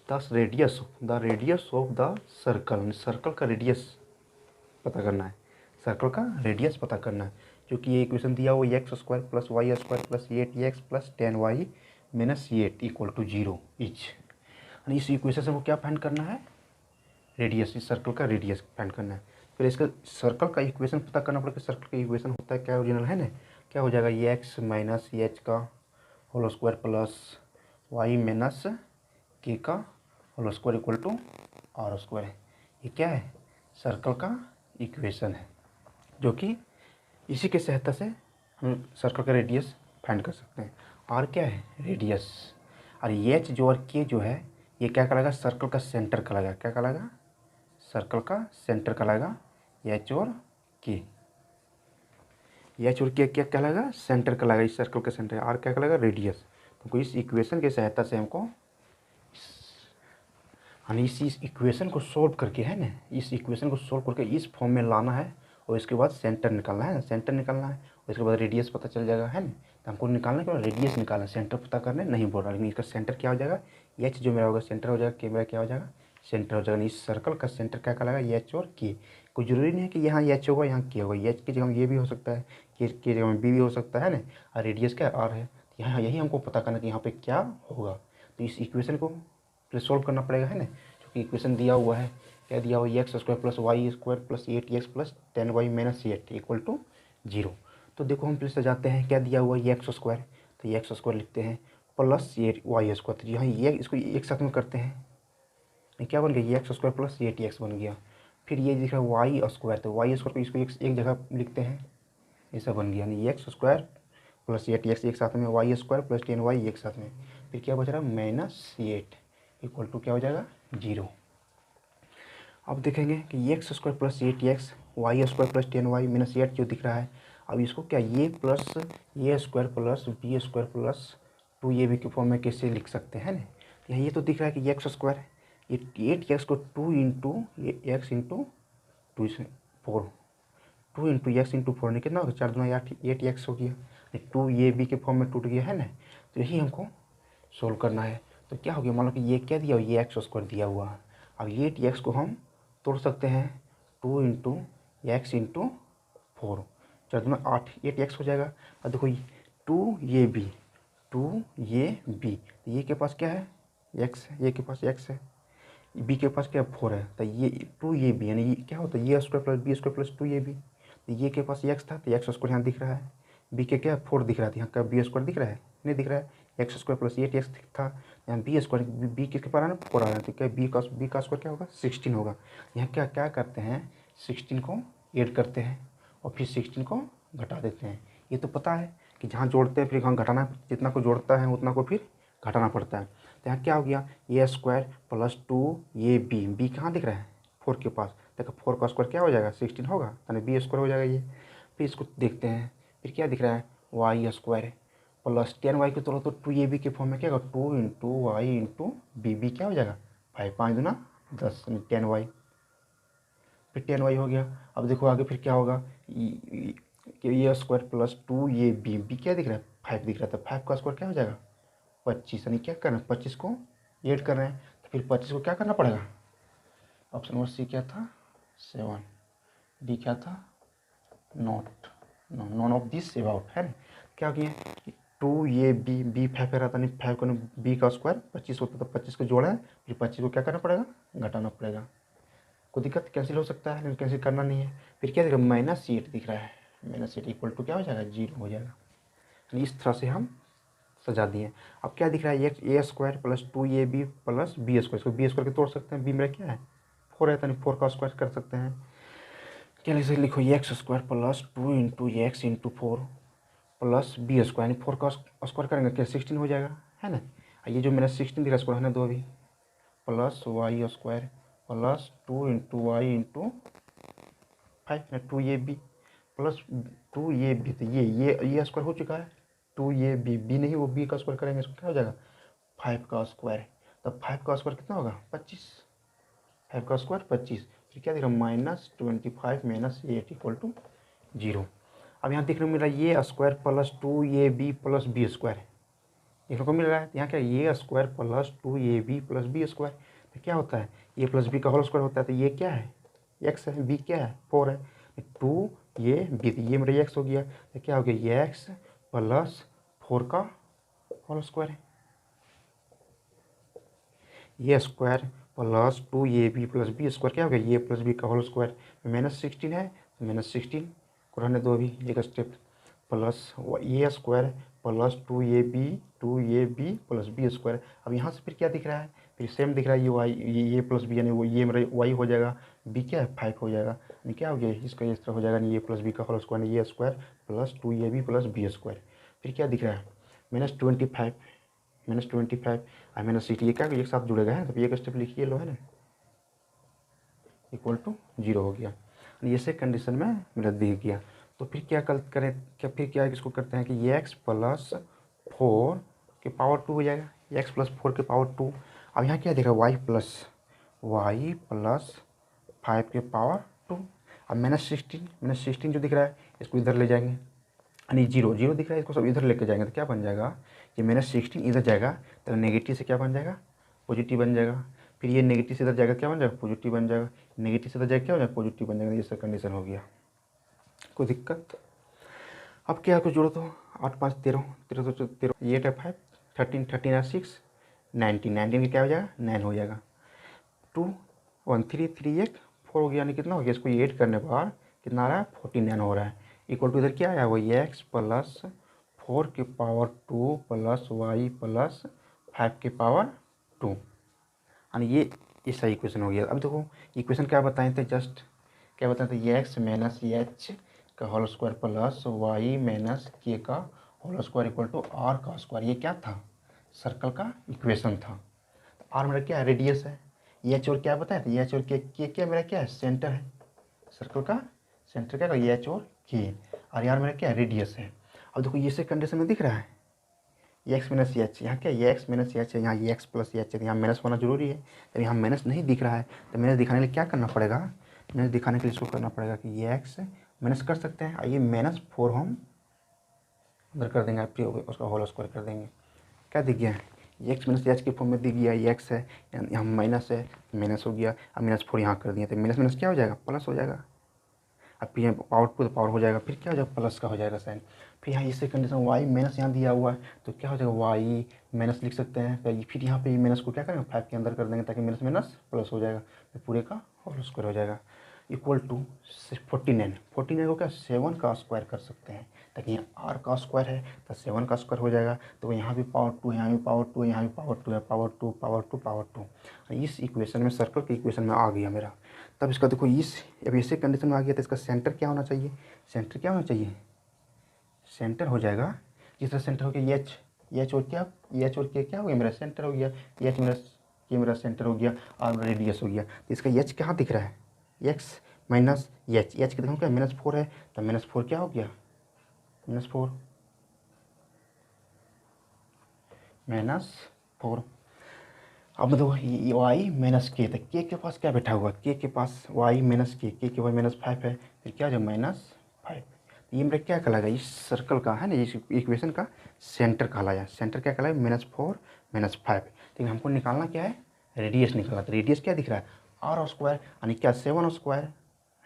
The radius of the circle, circle का radius पता करना है, सर्कल का रेडियस पता करना है। जो कि ये इक्वेशन दिया हुआ x square plus y square plus 8x plus 10y minus 8 equal to 0 each. इस इक्वेशन से वो क्या फाइंड करना है, रेडियस, इस सर्कल का रेडियस फाइंड करना है। फिर इसका सर्कल का इक्वेशन पता करना पड़ेगा। सर्कल का इक्वेशन होता है क्या, ओरिजिनल है ना, क्या हो जाएगा, ये एक्स माइनस एच का whole square plus Y minus k का whole square equal to are square. ये क्या है, सर्कल का इक्वेशन है, जो कि इसी के सहायता से हम सर्कल का रेडियस फाइंड कर सकते हैं। आर क्या है, रेडियस, और एच जो और के जो है ये क्या कहलाएगा, सर्कल का सेंटर कहलाएगा। क्या कहलाएगा, सर्कल का सेंटर कहलाएगा। एच और के, एच और के क्या कहलाएगा, सेंटर कहलाएगा, इस सर्कल का सेंटर। आर क्या कहलाएगा, रेडियस। तो इस इक्वेशन की सहायता से हमको इस इक्वेशन को सोल्व करके है ना, इस इक्वेशन को सोल्व करके इस फॉर्म में लाना है, और इसके बाद सेंटर निकालना है ना, सेंटर निकालना है, और इसके बाद रेडियस पता चल जाएगा है ना। तो हमको निकालने के बाद रेडियस निकालना, सेंटर पता करने नहीं बोल रहा, लेकिन इसका सेंटर क्या हो जाएगा, एच जो मेरा होगा सेंटर हो जाएगा, के मेरा क्या हो जाएगा, सेंटर हो जाएगा। इस सर्कल का सेंटर क्या कहलाएगा, एच और के। कोई जरूरी नहीं है कि यहाँ एच होगा यहाँ के होगा, एच की जगह ये भी हो सकता है, के जगह में बी भी हो सकता है ना, और रेडियस क्या आर है। यहाँ यही हमको पता करना कि यहाँ पे क्या होगा। तो इस इक्वेशन को फिर सोल्व करना पड़ेगा है ना। इक्वेशन दिया हुआ है, क्या दिया हुआ है, x square plus y square plus 8x plus 10y minus 8 equal to 0। तो देखो हम फिर से जाते हैं, क्या दिया हुआ है, एक्स स्क्वायर, तो ये एक्स स्क्वायर लिखते हैं प्लस 8y स्क्वायर, तो यहाँ ये इसको एक साथ में करते हैं, ये क्या बन गया, ये एक्स स्क्वायर प्लस 8x बन गया। फिर ये दिख रहा है वाई स्क्वायर, तो वाई स्क्वायर को इसको एक जगह लिखते हैं, ऐसा बन गया, यानी एक्स स्क्वायर प्लस 8x एक साथ में, वाई स्क्वायर प्लस 10y एक साथ में, फिर क्या बच रहा है, माइनस 8 इक्वल टू क्या हो जाएगा, 0। अब देखेंगे कि X square plus 8x Y square plus 10y minus 8 जो दिख रहा है, अब इसको क्या ये plus A square plus B square plus 2ab के फॉर्म में कैसे लिख सकते हैं ना। यहाँ ये तो दिख रहा है कि एक्स स्क्वायर, ये 8x को 2 into x into 2 4, 2 into x into 4 ने कितना होगा, 4 दूना 8x हो गया, 2ab के फॉर्म में टूट गया है ना। तो यही हमको सोल्व करना है। तो क्या हो गया, मान लो कि ये क्या दिया हुआ, ये एक्स स्क्वायर दिया हुआ है। अब ये एक्स को हम तोड़ सकते हैं, 2 इंटू एक्स इंटू 4, 4 दूना 8, 8x हो जाएगा। अब देखो 2 ये बी, 2 ये बी, ये के पास क्या है, x है, ये के पास x है, बी के पास क्या 4 है, तो ये 2 ये बी, यानी ये क्या होता है, a square plus B square plus 2 a B. तो ये के पास x था, तो एक्स स्क्वायर यहाँ दिख रहा है, बी के क्या 4 दिख रहा था, यहाँ का बी स्क्वायर दिख रहा है, नहीं दिख रहा है, एक्स स्क्वायर प्लस 8x था, यहाँ बी स्क्वायर, बी किसके पास आ रहा है, 4 आ रहा है, तो क्या बी का स्क्वायर क्या होगा, 16 होगा। यहाँ क्या क्या करते हैं, 16 को ऐड करते हैं और फिर 16 को घटा देते हैं। ये तो पता है कि जहाँ जोड़ते हैं फिर वहाँ घटाना, जितना को जोड़ता है उतना को फिर घटाना पड़ता है। तो यहाँ क्या हो गया, ए स्क्वायर प्लस 2 ये बी कहाँ दिख रहा है, 4 के पास, देखो 4 का स्क्वायर क्या हो जाएगा, 16 होगा, यानी बी स्क्वायर हो जाएगा ये। फिर इसको देखते हैं, फिर क्या दिख रहा है, वाई स्क्वायर प्लस 10y को तोड़ो तो 2ab के फॉर्म में क्या होगा, 2 इंटू वाई इंटू बी क्या हो जाएगा, 5, 5 दूना 10, 10y, फिर 10y हो गया। अब देखो आगे फिर क्या होगा, ए स्क्वायर प्लस 2 ये बी क्या दिख रहा है, 5 दिख रहा था, 5 का स्क्वायर क्या हो जाएगा, 25, यानी क्या करना है, 25 को ऐड कर रहे हैं, तो फिर 25 को क्या करना पड़ेगा, ऑप्शन नंबर सी क्या था, 7, डी क्या था, not, none of this about है ना। क्या किया, 2 ये बी 5 रहा था, नहीं 5 को बी का स्क्वायर 25 होता था, 25 को जोड़ा है, फिर 25 को क्या करना पड़ेगा, घटाना पड़ेगा। कोई दिक्कत, कैंसिल हो सकता है, लेकिन कैंसिल करना नहीं है। फिर क्या दिख रहा है, माइनस 8 दिख रहा है, माइनस 8 इक्वल टू क्या हो जाएगा, 0 हो जाएगा। इस तरह से हम सजा दिए। अब क्या दिख रहा है, A square plus 2 A B plus B square, इसको बी स्क्वायर के तोड़ सकते हैं, बी मेरा क्या है 4 है, तो 4 का स्क्वायर कर सकते हैं। क्या लिख सकते, लिखो x square plus 2 into x into 4 plus B square, यानी 4 का स्क्वायर करेंगे क्या 16 हो जाएगा, है ना। ये जो मेरा 16 दिख रहा है स्क्वायर है ना, 2 अभी, plus y square plus 2 into y into 5, 2 a B plus 2 a B, तो ये स्क्वायर हो चुका है, 2 ये बी नहीं, वो बी का स्क्वायर करेंगे, इसको क्या हो जाएगा 5 का स्क्वायर, तब 5 का स्क्वायर कितना होगा 25, 5 का स्क्वायर 25, फिर क्या दिख रहा है -25 माइनस 8 इक्वल टू 0। अब यहाँ देखने को मिल रहा है a square plus 2 a B plus B square, देखने को मिल रहा है। यहाँ क्या A square plus 2ab plus B square, तो क्या होता है ए प्लस बी का होल स्क्वायर होता है। तो ये क्या है एक्स है, बी क्या है 4 है, 2 ये बी, तो ये मेरा एक्स हो गया। तो क्या हो गया ये एक्स प्लस 4 का होल स्क्वायर है, A square plus 2ab plus B square क्या हो गया ए प्लस बी का होल स्क्वायर। -16 है तो -16 को रहने दो अभी एक step, plus A square plus 2ab plus B square. अब यहाँ से फिर क्या दिख रहा है, फिर सेम दिख रहा है ये वाई, ये प्लस बी, यानी वो ये मेरा वाई हो जाएगा, बी क्या है 5 हो जाएगा, यानी क्या हो गया इसका इस तरह हो जाएगा ए प्लस बी का whole square, A square plus 2ab plus B square. फिर क्या दिख रहा है -25 और -60, ये क्या एक साथ जुड़ेगा है, तो एक स्टेप लिखिए लो है ना, इक्वल टू 0 हो गया। ये से कंडीशन में मेरा दिख गया। तो फिर क्या करें, क्या फिर क्या इसको करते हैं कि ये एक्स प्लस 4 के पावर 2 हो जाएगा, एक्स प्लस 4 के पावर 2। अब यहाँ क्या दिख रहा है वाई प्लस 5 के पावर 2। अब -16 जो दिख रहा है इसको इधर ले जाएंगे, यानी 0 दिख रहा है इसको सब इधर लेके जाएंगे, तो क्या बन जाएगा ये -16 इधर जाएगा तो नेगेटिव से क्या बन जाएगा पॉजिटिव बन जाएगा। फिर ये नेगेटिव से इधर जाएगा क्या बन जाएगा पॉजिटिव बन जाएगा, नेगेटिव से इधर जाएगा क्या हो जाएगा पॉजिटिव बन जाएगा। ये सब कंडीशन हो गया, कोई दिक्कत। अब क्या कुछ जोड़ो तो 8 5 13 13 तो 13, 8 है 5, 13 है 6, 19 का क्या हो जाएगा 9 हो जाएगा। 2 1 3 3 1 4 हो गया, यानी कितना हो गया, इसको 8 करने पर कितना आ रहा है 49 हो रहा है। इक्वल टू इधर क्या आया वो एक्स प्लस 4 के पावर 2 प्लस वाई प्लस 5 के पावर 2, यानी ये सही इक्वेशन हो गया। अब देखो इक्वेशन क्या बताए थे, जस्ट क्या बताए थे, एक्स माइनस एच का whole square plus Y minus k का whole square equal to r का स्क्वायर। ये क्या था सर्कल का इक्वेशन था। तो आर मेरा क्या है रेडियस है, एच और क्या बताया था एच और के क्या मेरा क्या है सेंटर है, सर्कल का सेंटर क्या है एच और के, और यार मेरा क्या है रेडियस है। अब देखो ये से कंडीशन में दिख रहा है एक्स माइनस एच, यहाँ क्या है एक्स माइनस एच है, यहाँ एक्स प्लस एच है, यहाँ माइनस होना जरूरी है। जब यहाँ माइनस नहीं दिख रहा है तो माइनस दिखाने के लिए क्या करना पड़ेगा, माइनस दिखाने के लिए इसको करना पड़ेगा कि ये एक्स माइनस कर सकते हैं, ये -4 हम उधर कर देंगे, फिर उसका होल स्क्वायर कर देंगे। क्या दिख गया है एक्स माइनस एच के फॉर्म में दिख गया, ये एक्स है यहाँ माइनस है माइनस हो गया, अब -4 यहाँ कर दिया तो माइनस माइनस क्या हो जाएगा प्लस हो जाएगा। अब फिर पावर 2 तो पावर हो जाएगा, फिर क्या हो जाएगा प्लस का हो जाएगा साइन। फिर यहाँ इससे कंडीशन वाई माइनस यहाँ दिया हुआ है तो क्या हो जाएगा वाई माइनस लिख सकते हैं, तो फिर यहाँ पे माइनस को क्या करेंगे 5 के अंदर कर देंगे ताकि माइनस माइनस प्लस हो जाएगा, तो पूरे का होल स्क्वायर हो जाएगा इक्वल टू 49 को क्या 7 का स्क्वायर कर सकते हैं, ताकि यहाँ आर का स्क्वायर है तो 7 का स्क्वायर हो जाएगा। तो यहाँ भी पावर 2, यहाँ भी पावर 2, यहाँ भी पावर 2 है, पावर 2 पावर 2 पावर 2। इस इक्वेशन में सर्कल के इक्वेशन में आ गया मेरा। तब इसका देखो अब ऐसे कंडीशन में आ गया तो इसका सेंटर क्या होना चाहिए, सेंटर क्या होना चाहिए, सेंटर हो जाएगा जिस तरह सेंटर हो गया एच और क्या एच और क्या हो गया मेरा सेंटर हो गया, एच मेरा ये मेरा सेंटर हो गया और रेडियस हो गया। तो इसका एच कहाँ दिख रहा है एक्स माइनस एच के देखो क्या -4 है, तो -4 क्या हो गया -4 अब देखो वाई माइनस के, तो के पास क्या बैठा हुआ के पास वाई माइनस के पास -5 है, फिर क्या हो जाए -5। ये मेरा क्या कहलाएगा इस सर्कल का है ना, इस इक्वेशन का सेंटर कहलाया, सेंटर क्या कहलाया -4 -5। लेकिन हमको निकालना क्या है रेडियस निकालना, तो रेडियस क्या दिख रहा है आर स्क्वायर, यानी क्या 7 स्क्वायर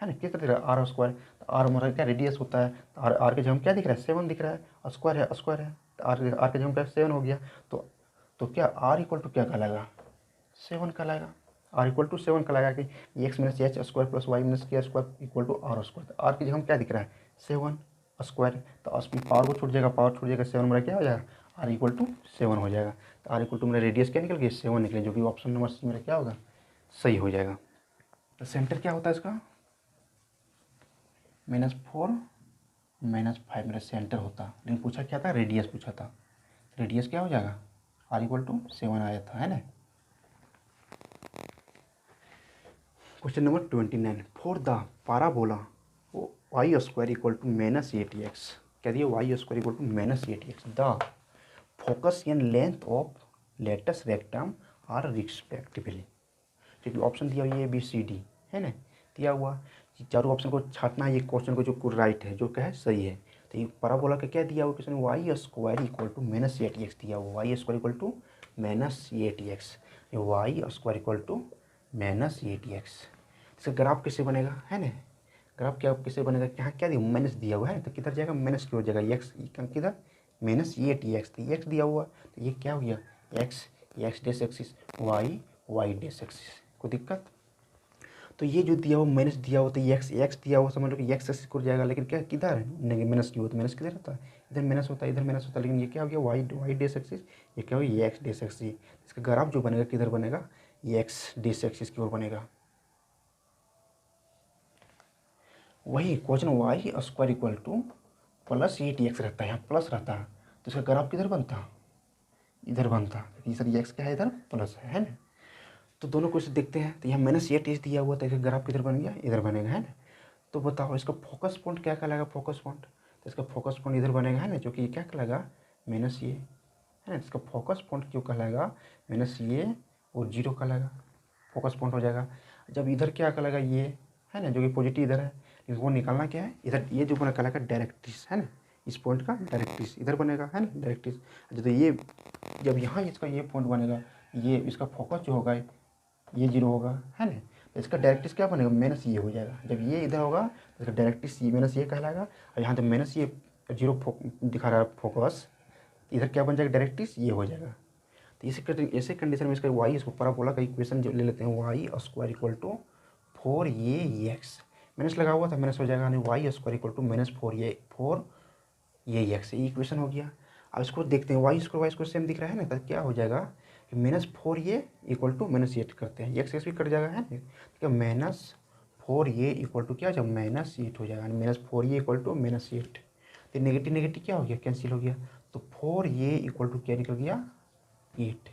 है ना, कितना दिख रहा है आर स्क्वायर, तो आर हमारा क्या रेडियस होता है, तो आर के जगह क्या दिख रहा है 7 दिख रहा है, स्क्वायर है तो आर के जगह क्या 7 हो गया। तो क्या आर इक्वल टू क्या कहलाएगा 7 कहलाएगा, आर इक्वल टू 7 कहलाएगा कि X minus H square plus Y minus K square equal to are square. तो आर की जगह क्या दिख रहा है 7 स्क्वायर, तो पावर को छूट जाएगा, पावर छूट जाएगा 7 मेरा क्या हो जाएगा आर इक्वल टू 7 हो जाएगा। तो आर इक्वल टू मेरा रेडियस क्या निकल गया 7 निकले, जो कि ऑप्शन नंबर सी मेरा क्या होगा सही हो जाएगा। तो सेंटर क्या होता है इसका -4 -5 मेरा सेंटर होता, लेकिन पूछा क्या था रेडियस पूछा था, रेडियस क्या हो जाएगा आर इक्वल टू 7 आया था है ना। Question number 29 for the parabola y square equal to -8x, क्या दिया y square equal to -8x, the focus and length of latus rectum are respectively. क्योंकि ऑप्शन दिया हुआ ये ABCD है ना, दिया हुआ चारों ऑप्शन को छाटना है, ये क्वेश्चन को जो राइट है जो क्या है सही है, तो ये पैराबोला का क्या दिया हुआ question, y square equal to minus 8x दिया हुआ, y square equal to minus 8x, Y square equal to minus 8x। इसका ग्राफ कैसे बनेगा है ना, ग्राफ क्या कैसे बनेगा, यहाँ क्या दिया माइनस दिया हुआ है तो किधर जाएगा माइनस की ओर जाएगा, एक्स किधर माइनस 8x, तो एक्स दिया हुआ तो ये क्या हो गया एक्स, एक्स डेस एक्सिस, वाई वाई डेस एक्सिस, कोई दिक्कत। तो ये जो दिया हुआ माइनस दिया हुआ तो एक्स एक्स दिया हुआ समझ लो कि एक्स एक्सिस को जाएगा, लेकिन क्या किधर है माइनस की हो तो माइनस किधर रहता है, इधर माइनस होता है इधर माइनस होता है, लेकिन ये क्या हो गया वाई वाई डेस एक्सिस, ये क्या हो गया एक्स डेस एक्सिस। इसका ग्राफ जो बनेगा किधर बनेगा, एक्स डेस एक्सिस की ओर बनेगा। वही question y square equal two plus 8x रहता है, यहाँ प्लस रहता है तो इसका ग्राफ किधर बनता, इधर बनता, क्योंकि सर एक्स क्या है इधर प्लस है ना। तो दोनों क्वेश्चन देखते हैं, तो यहाँ माइनस 8x दिया हुआ था, इसका ग्राफ किधर बन गया इधर बनेगा है ना। तो बताओ इसका फोकस पॉइंट क्या कहलाएगा, फोकस पॉइंट, तो इसका फोकस पॉइंट इधर बनेगा है ना, जो कि ये क्या कहलाएगा माइनस ये है ना, इसका फोकस पॉइंट क्यों कहलाएगा माइनस ये और जीरो कहलाएगा, फोकस पॉइंट हो जाएगा। जब इधर क्या कहलाएगा ये है ना, जो कि पॉजिटिव इधर है, इसको निकालना क्या है इधर, ये जो बना कहलाएगा डायरेक्ट्रिस है ना, इस पॉइंट का डायरेक्ट्रिस इधर बनेगा है ना डायरेक्ट्रिस। अच्छा तो ये जब यहाँ इसका ये पॉइंट बनेगा, ये इसका फोकस जो होगा ये जीरो होगा है ना, तो इसका डायरेक्ट्रिस क्या बनेगा माइनस ये हो जाएगा। जब ये इधर होगा तो इसका डायरेक्ट्रिस ये माइनस ये कहलाएगा, और यहाँ जब माइनस ये जीरो दिखा रहा है फोकस, इधर क्या बन जाएगा डायरेक्ट्रिस ये हो जाएगा। तो ऐसे कंडीशन में इसका वाई, इसको पैराबोला का इक्वेशन जो ले लेते हैं, y square equal to 4 minus लगा हुआ था माइनस हो जाएगा, यानी y square equal to minus 4 a x, ये इक्वेशन हो गया। अब इसको देखते हैं वाई स्क्वायर सेम दिख रहा है ना, तो क्या हो जाएगा कि -4 ये इक्वल टू -8 करते हैं, एक्स एक्स भी कट जाएगा है ना, ठीक है -4 ये इक्वल टू क्या हो जाएगा -8 हो जाएगा, -4 ये इक्वल टू -8, तो नेगेटिव नेगेटिव क्या हो गया कैंसिल हो गया, तो 4 ये इक्वल टू क्या निकल गया 8,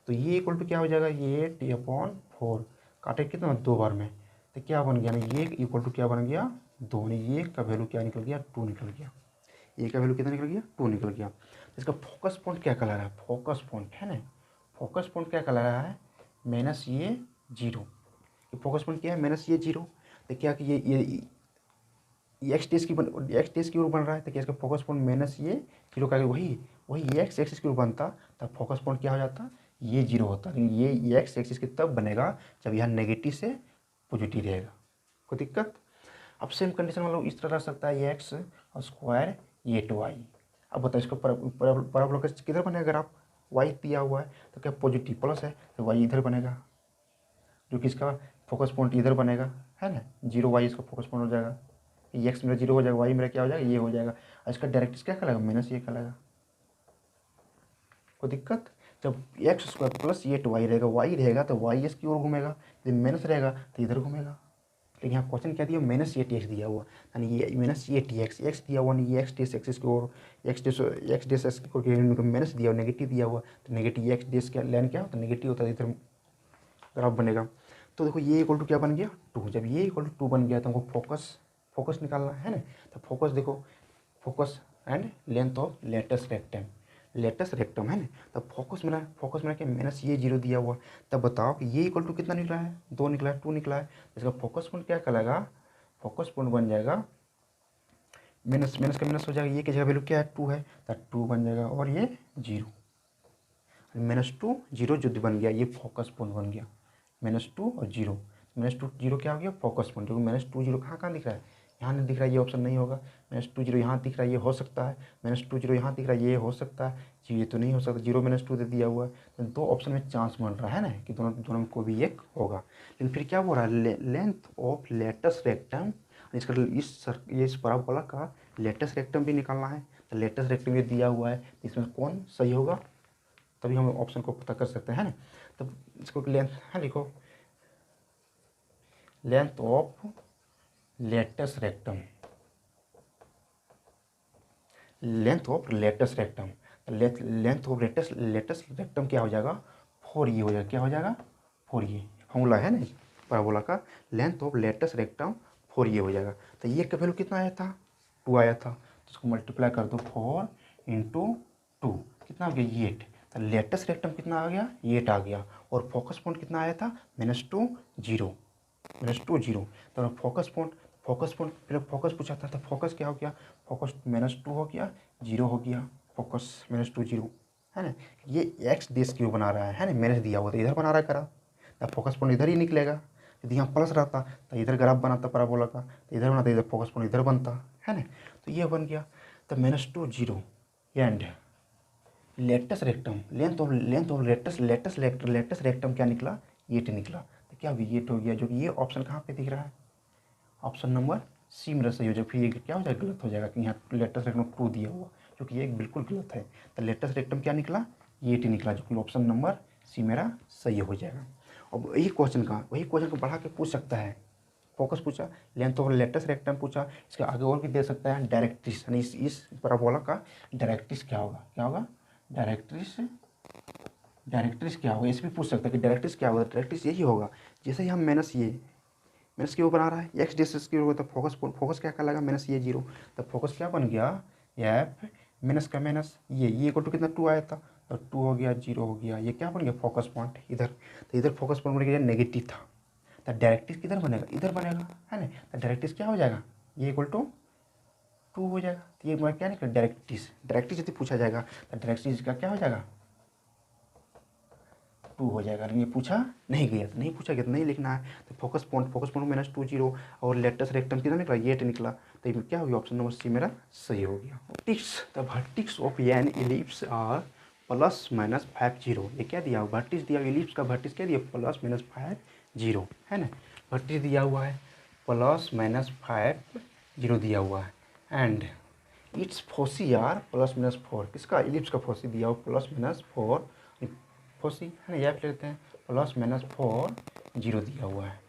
तो ये इक्वल टू क्या हो जाएगा 8/4, काटे कितना 2 बार में, तो क्या बन गया ना ये इक्वल टू क्या बन गया 2, ये का वैल्यू क्या निकल गया 2 निकल गया, ये का वैल्यू कितना निकल गया 2 निकल गया। तो इसका फोकस पॉइंट क्या कहला रहा है, फोकस पॉइंट है ना, फोकस पॉइंट क्या कहला रहा है माइनस ये जीरो, ये फोकस पॉइंट क्या है माइनस ये जीरो, तो क्या कि ये एक्स डेस की ओर बन रहा है, तो क्या इसका फोकस पॉइंट माइनस ये जीरो का वही वही एक्स एक्सिस की ओर बनता, तब फोकस पॉइंट क्या हो जाता ये जीरो होता, लेकिन ये एक्स एक्सिस की तब बनेगा जब यहाँ नेगेटिव से पॉजिटिव रहेगा, कोई दिक्कत। अब सेम कंडीशन मतलब इस तरह रह सकता है एक्स स्क्वायर ये 2y। अब बताओ इसको पैराबोला किधर बनेगा, अगर आप y दिया हुआ है तो क्या पॉजिटिव प्लस है तो y इधर बनेगा, जो कि इसका फोकस पॉइंट इधर बनेगा है ना, 0y इसका फोकस पॉइंट हो जाएगा, ये x मेरा 0 हो जाएगा, y मेरा क्या हो जाएगा ये हो जाएगा, और इसका डायरेक्ट क्या कहलाएगा माइनस ये कहलाएगा, कोई दिक्कत। जब एक्स स्क्वायर प्लस ये 2y रहेगा, y रहेगा तो y इसकी ओर घूमेगा, जब माइनस रहेगा तो इधर घूमेगा, लेकिन यहाँ क्वेश्चन क्या दिया -8x दिया हुआ, यानी ये -8x एक्स दिया हुआ, ये एक्स डेस एक्सिस की ओर एक्स डेस एक्स की माइनस दिया हुआ, नेगेटिव दिया हुआ, तो नेगेटिव एक्स डेस का लाइन क्या होता है नेगेटिव होता है, इधर ग्राफ बनेगा। तो देखो ये इक्वल टू क्या बन गया 2, जब ये इक्वल टू 2 बन गया तो हमको फोकस निकालना है ना, तो फोकस देखो focus and length of latus rectum है ना, तब फोकस मेरा क्या माइनस ये जीरो दिया हुआ, तब बताओ कि ये इक्वल टू कितना निकला है 2 निकला है 2 निकला है, इसका फोकस पॉइंट क्या कहलाएगा, फोकस पॉइंट बन जाएगा माइनस का माइनस हो जाएगा, ये की जगह वैल्यू क्या है 2 है तो 2 बन जाएगा, और ये 0 -2 0 जो बन गया ये फोकस पॉइंट बन गया, -2 और 0 -2 0 क्या हो गया फोकस पॉइंट, क्योंकि -2 0 कहाँ दिख रहा है, यहाँ नहीं दिख रहा है, ये ऑप्शन नहीं होगा, -2 0 यहाँ दिख रहा है ये हो सकता है, -2 0 यहाँ दिख रहा है ये हो सकता है, ये तो नहीं हो सकता, 0 -2 दे दिया हुआ है, तो 2 ऑप्शन में चांस बन रहा है ना कि दोनों में कोई भी एक होगा। लेकिन फिर क्या बोल रहा है लेंथ ऑफ लेटेस्ट रेक्टम, इस पैराबोला का लेटेस्ट रेक्टम भी निकालना है, तो लेटेस्ट रेक्टम ये दिया हुआ है, इसमें कौन सही होगा तभी हम ऑप्शन को पता कर सकते हैं ना। तो इसको लेंथ है लिखो, length of latus rectum, length of latus rectum, length of latus rectum क्या हो जाएगा 4 हो जाएगा, क्या हो जाएगा 4 फॉर्मूला है ना पैराबोला का, लेंथ ऑफ लेटेस्ट रेक्टम 4 हो जाएगा। तो ये का वैल्यू कितना आया था 2 आया था, तो उसको मल्टीप्लाई कर दो 4 × 2 कितना आ गया 8, तो लेटेस्ट रेक्टम कितना आ गया 8 आ गया, और फोकस पॉइंट कितना आया था -2 0 तो फोकस पॉइंट फिर फोकस पूछा था, तो फोकस क्या हो गया फोकस -2 हो गया, 0 हो गया, फोकस -2 0, है ना। ये एक्स देश क्यों बना रहा है ना, माइनस दिया हुआ तो इधर बना रहा है ग्राफ, तब फोकस पॉइंट इधर ही निकलेगा। यदि यहाँ प्लस रहता तो इधर ग्राफ बनाता पैराबोला का, तो इधर बनाता, इधर फोकस पॉइंट इधर बनता, है ना। तो ये बन गया, तो -2 0 and latus rectum length of latus rectum क्या निकला, 8 निकला। तो क्या 8 हो गया, जो कि ये ऑप्शन कहाँ पे दिख रहा है, ऑप्शन नंबर सी मेरा सही हो जाएगा। फिर ये क्या हो जाएगा, गलत हो जाएगा कि यहाँ लेटस रेक्टम 2 दिया हुआ, जो कि ये बिल्कुल गलत है। तो लेटस रेक्टम क्या निकला, 8 निकला, जो कि ऑप्शन नंबर सी मेरा सही हो जाएगा। अब वही क्वेश्चन को बढ़ा के पूछ सकता है, फोकस पूछा, लेंथ ऑफ लेटस रेक्टम पूछा, इसके आगे और भी दे सकता है डायरेक्ट्रिस, यानी इस पैराबोला का डायरेक्ट्रिस क्या होगा, डायरेक्ट्रिस क्या होगा, इसे भी पूछ सकता है कि डायरेक्ट्रिस क्या होगा। डायरेक्ट्रिस यही होगा, जैसे ही हम माइनस के ऊपर आ रहा है, एक्स डिस्टेंस के ऊपर, तो फोकस क्या कहलाएगा, -ये 0, तब फोकस क्या बन गया, एफ माइनस का माइनस, ये इक्वल टू कितना 2 आया था, तो 2 हो गया, 0 हो गया, ये क्या बन गया फोकस पॉइंट इधर। तो इधर फोकस पॉइंट बन गया नेगेटिव था, तो डायरेक्ट्रिस किधर बनेगा, इधर बनेगा, है ना। तो डायरेक्ट्रिस क्या हो जाएगा, ये इक्वल टू 2 हो जाएगा। तो ये क्या निकला, डायरेक्ट्रिस यदि पूछा जाएगा तो डायरेक्ट्रिस का क्या हो जाएगा, 2 हो जाएगा। ये पूछा नहीं गया तो नहीं लिखना है। तो फोकस पॉइंट -2 0 और लेटस रेक्टम कितना निकला, 8 निकला। तो ये क्या हो गया, ऑप्शन नंबर सी मेरा सही हो गया। The vertices of an ellipse are +-5 0। ये क्या दिया हुआ, वर्टिक्स दिया, इलिप्स का वर्टिक्स क्या दिया, +-5 0, है ना। वर्टिक्स दिया हुआ है +-5 0 दिया हुआ है, एंड इट्स फोसी आर +-4। किसका, इलिप्स का फोसी दिया हुआ +-4, फोसी है ना, यह लेते हैं +-4 0 दिया हुआ है।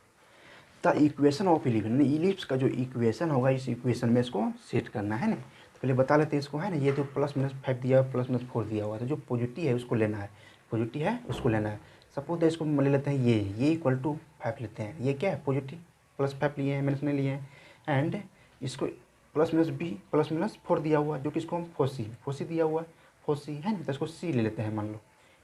द इक्वेशन ऑफ इलिप्स का जो इक्वेशन होगा, इस इक्वेशन में इसको सेट करना है ना। तो पहले बता लेते हैं इसको, है ना। ये जो +-5 दिया हुआ, +-4 दिया हुआ है, तो जो पॉजिटिव है उसको लेना है, सपोज इसको ले लेते हैं, ये इक्वल टू 5 लेते हैं, ये क्या है पॉजिटिव, +5 लिए हैं, माइनस नहीं लिए हैं, एंड इसको +-4 दिया हुआ है, जो कि इसको हम फोसी दिया हुआ है, फोसी है ना। तो इसको सी ले लेते हैं, मान लो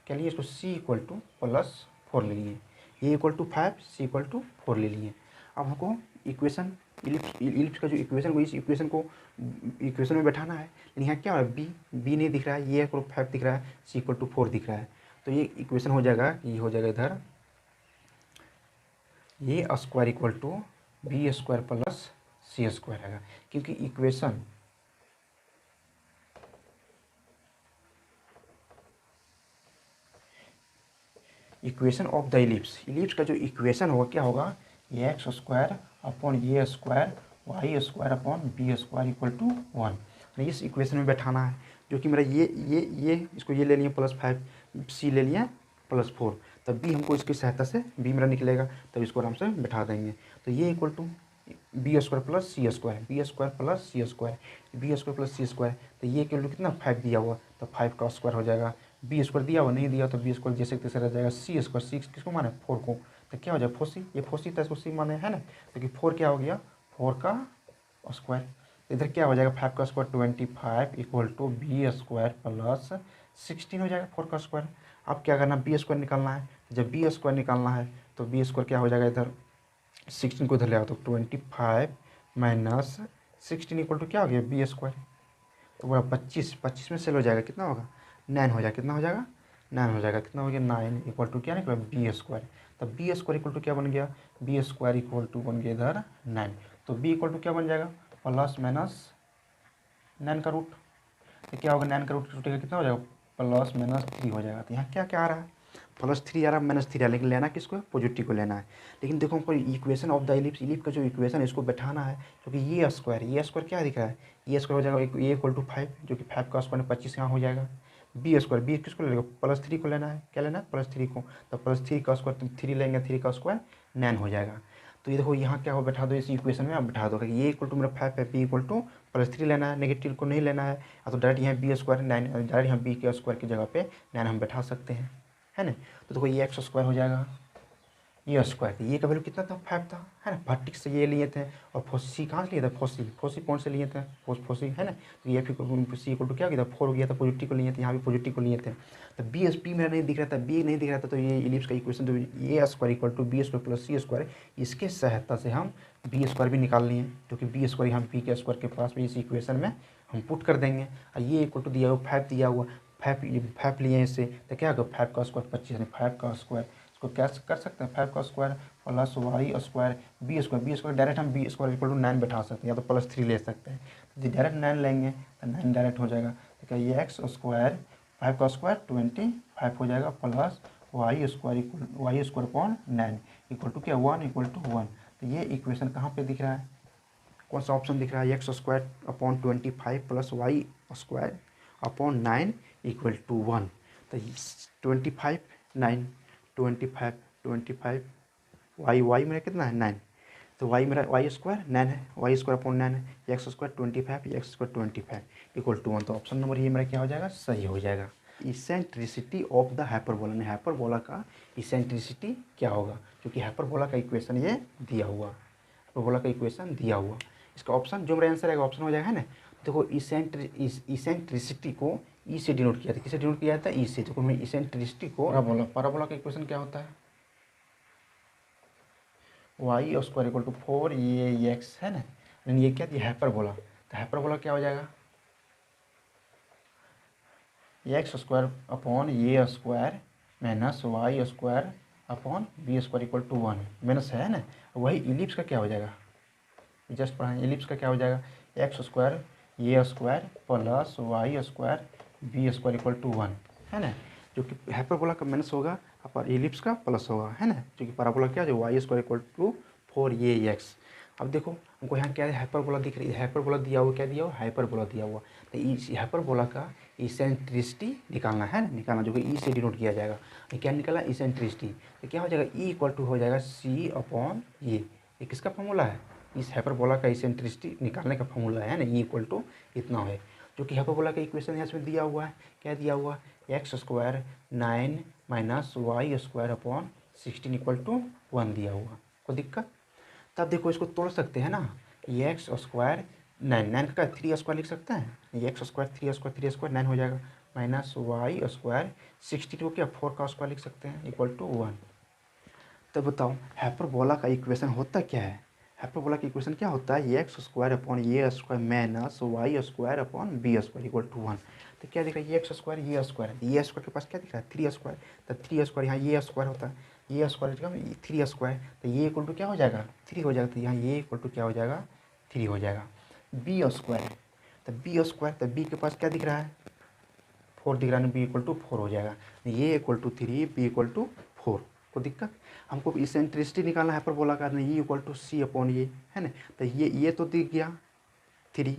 क्या लिए, इसको सी इक्वल टू +4 ले लिए, a equal to 5, c equal to 4 ले लिए। अब हमको इक्वेशन इलिप्स का जो इक्वेशन को, इस इक्वेशन में बैठाना है। लेकिन यहाँ क्या हो रहा है, बी नहीं दिख रहा है, ये इक्वल 5 दिख रहा है, सी इक्वल टू 4 दिख रहा है। तो ये इक्वेशन हो जाएगा, ये हो जाएगा इधर, a square equal to b square plus C square आएगा, क्योंकि इक्वेशन ऑफ द इलिप्स का जो इक्वेशन होगा क्या होगा, ये x² upon a square y² upon b square equal to 1। इस इक्वेशन में बैठाना है, जो कि मेरा ये इसको ये ले लिया +5, सी ले लिया +4, तब बी हमको इसकी सहायता से बी मेरा निकलेगा, तब इसको आराम से बैठा देंगे। तो ये इक्वल टू बी² प्लस सी स्क्वायर, बी² प्लस सी स्क्वायर, बी² प्लस सी स्क्वायर, तो ये इक्वल टू कितना 5 दिया हुआ, तो 5 का स्क्वायर हो जाएगा। बी² दिया हुआ, नहीं दिया तो बी² जैसे तैसे रह जाएगा, सी² 6 किसको माने 4 को, तो क्या हो जाएगा फोसी, ये फोसी था, इसको सी माने, है ना। तो कि 4 क्या हो गया, 4 का स्क्वायर, तो इधर क्या हो जाएगा 5 का स्क्वायर 25 इक्वल टू बी² प्लस 16 हो जाएगा 4 का स्क्वायर। अब क्या करना, बी² निकालना है, जब बी² निकालना है तो बी² क्या हो जाएगा, इधर 16 को इधर ले आओ, तो 25 माइनस 16 इक्वल टू क्या हो गया बी², तो पूरा 25 में सेल हो जाएगा, कितना होगा 9 हो जाएगा, कितना हो जाएगा 9 हो जाएगा, कितना हो गया 9 इक्वल टू क्या निकला बी²। तब बी² इक्वल टू क्या बन गया, बी² इक्वल टू बन गया इधर 9, तो बी इक्वल टू क्या बन जाएगा +-9 का रूट, तो क्या होगा 9 का रूट टूटेगा, कितना हो जाएगा +-3 हो जाएगा। तो यहाँ क्या क्या आ रहा है, +3 आ रहा है, -3 आ रहा है, लेकिन लेना किसको है, पॉजिटिव को लेना है। लेकिन देखो हमको इक्वेशन ऑफ द इलिप्स का जो इक्वेशन है इसको बैठाना है, क्योंकि ये स्क्वायर क्या दिख रहा है, ये स्क्वायर हो जाएगा ये इक्वल टू 5, जो कि 5 का स्क्वायर 25 यहाँ हो जाएगा। बी किसको लेगा, +3 को लेना है, क्या लेना है +3 को, तो +3 का स्क्वायर 3 लेंगे, 3 का स्क्वायर 9 हो जाएगा। तो ये देखो यहाँ क्या हो, बैठा दो इस इक्वेशन में, आप बैठा दो कि ये इक्वल टू मेरा 5 है, बी इक्वल टू +3 लेना है, नेगेटिव को नहीं लेना है, तो डायरेक्ट यहाँ बी² 9, डायरेक्ट यहाँ बी के स्क्वायर की जगह पे 9 हम बैठा सकते हैं, है ना। तो देखो ये x² हो जाएगा, ये स्क्वायर, ये का वैल्यू कितना था 5 था, है ना। वर्टिक्स से ये लिए थे, और फोसी कहाँ से लिए थे, फोसी पॉइंट से लिए थे, फोसी है ना। तो ये सी इक्वल टू क्या गया था 4 हो गया था, पॉजिटिव को लिए थे, यहाँ भी पॉजिटिव को लिए थे। तो बी मेरा नहीं दिख रहा था, बी नहीं दिख रहा था, तो ये इलिप्स का इक्वेशन, तो ये स्क्वायर इक्वल टू बी² प्लस सी स्क्वायर, इसके सहायता से हम बी स्क्वायर भी निकालनी है, क्योंकि बी स्क्वायर हम पी के स्क्वायर के पास भी इस इक्वेशन में हम पुट कर देंगे। और ये इक्वल टू दिया हुआ 5 दिया हुआ, 5 लिए इससे तो क्या होगा 5 का स्क्वायर 25, यानी 5 का स्क्वायर इसको क्या कर सकते हैं 5 का square plus y square b square direct हम बी स्क्वायर इक्वल टू 9 बैठा सकते हैं, या तो +3 ले सकते हैं। तो यदि डायरेक्ट 9 लेंगे तो 9 डायरेक्ट हो जाएगा, तो क्या ये एक्स स्क्वायर 5 का स्क्वायर 25 हो जाएगा plus y square upon 9 equal to क्या 1 इक्वल टू 1। तो ये इक्वेशन कहाँ पे दिख रहा है, कौन सा ऑप्शन दिख रहा है, x square upon 25 plus y square upon 9 equal to 1। तो 25 9 25 वाई मेरा कितना है 9, तो वाई मेरा वाई स्क्वायर 9 है, वाई स्क्वायर अपॉन 9 है, x square 25 x square 25 equal to 1। तो ऑप्शन नंबर ये मेरा क्या हो जाएगा, सही हो जाएगा। इसेंट्रिसिटी ऑफ द हाइपरबोला, ने हाइपरबोला का इसेंट्रिसिटी क्या होगा, क्योंकि हाइपरबोला का इक्वेशन ये दिया हुआ, हाइपरबोला का इक्वेशन दिया हुआ, इसका ऑप्शन जो मेरा आंसर आएगा ऑप्शन हो जाएगा, है ना। देखो इसेंट्रिसिटी को ई से डिनोट किया था, किसे डिनोट किया जाता है, ई से। देखो मैं इसेंट्रिसिटी को पैराबोला का इक्वेशन क्या होता है, Y square equal to 4 a x है ना, यानी ये क्या दिया हाइपरबोला, तो हाइपरबोला क्या हो जाएगा x square upon a square minus y square upon b square equal to 1 minus है ना। वही इलिप्स का क्या हो जाएगा, जस्ट पढ़ा, इलिप्स का क्या हो जाएगा एक्स स्क्वायर ये square plus y square b square equal to 1 है ना, जो कि हाइपरबोला का माइनस होगा और इलिप्स का प्लस होगा, है ना, जो कि पैराबोला क्या जो Y square equal to 4 a x. अब देखो हमको यहाँ क्या है हाइपरबोला दिख रही है, हाइपरबोला दिया हुआ, क्या दिया हुआ हाइपरबोला दिया हुआ, तो इस हाइपरबोला का इसेंट्रिसिटी निकालना है ना, निकालना जो कि ई से डिनोट किया जाएगा। क्या निकाला इसेंट्रिसिटी, तो क्या हो जाएगा ई इक्वल टू हो जाएगा सी अपॉन ये किसका फॉर्मूला है, इस हाइपरबोला का इसेंट्रिसिटी निकालने का फॉर्मूला है ना, ई इक्वल टू इतना है, जो कि हाइपरबोला का इक्वेशन यहाँ इसमें दिया हुआ है, क्या दिया हुआ x square 9 minus y square upon 16 equal to 1 दिया हुआ, कोई दिक्कत। तब देखो इसको तोड़ सकते हैं ना, ये एक्स स्क्वायर 9 का 3 स्क्वायर लिख सकते हैं, ये एक्स स्क्वायर 3 स्क्वायर 9 हो जाएगा माइनस वाई स्क्वायर 16 को क्या 4 का स्क्वायर लिख सकते हैं इक्वल टू 1। तो बताओ हाइपरबोला का इक्वेशन होता क्या है, हाइपरबोला का इक्वेशन क्या होता है x square upon a square minus y square upon b square equal to 1। तो क्या दिख रहा है ये एक्स स्क्वायर ये स्क्वायर के पास क्या दिख रहा है 3 स्क्वायर, तो 3 स्क्वायर यहाँ ये स्क्वायर होता है, ये स्क्वायर का 3 स्क्वायर, तो ये इक्वल टू क्या हो जाएगा 3 हो जाएगा, तो यहाँ ये इक्वल टू क्या हो जाएगा 3 हो जाएगा। बी स्क्वायर, तो बी स्क्वायर, तो बी के पास क्या दिख रहा है 4 दिख रहा है, बी इक्वल टू 4 हो जाएगा, a equal to 3 b equal to 4, को दिक्कत। हमको इसेंट्रिसिटी निकालना है हाइपरबोला का, ये इक्वल टू सी अपॉन ये है ना, तो ये तो दिख गया 3,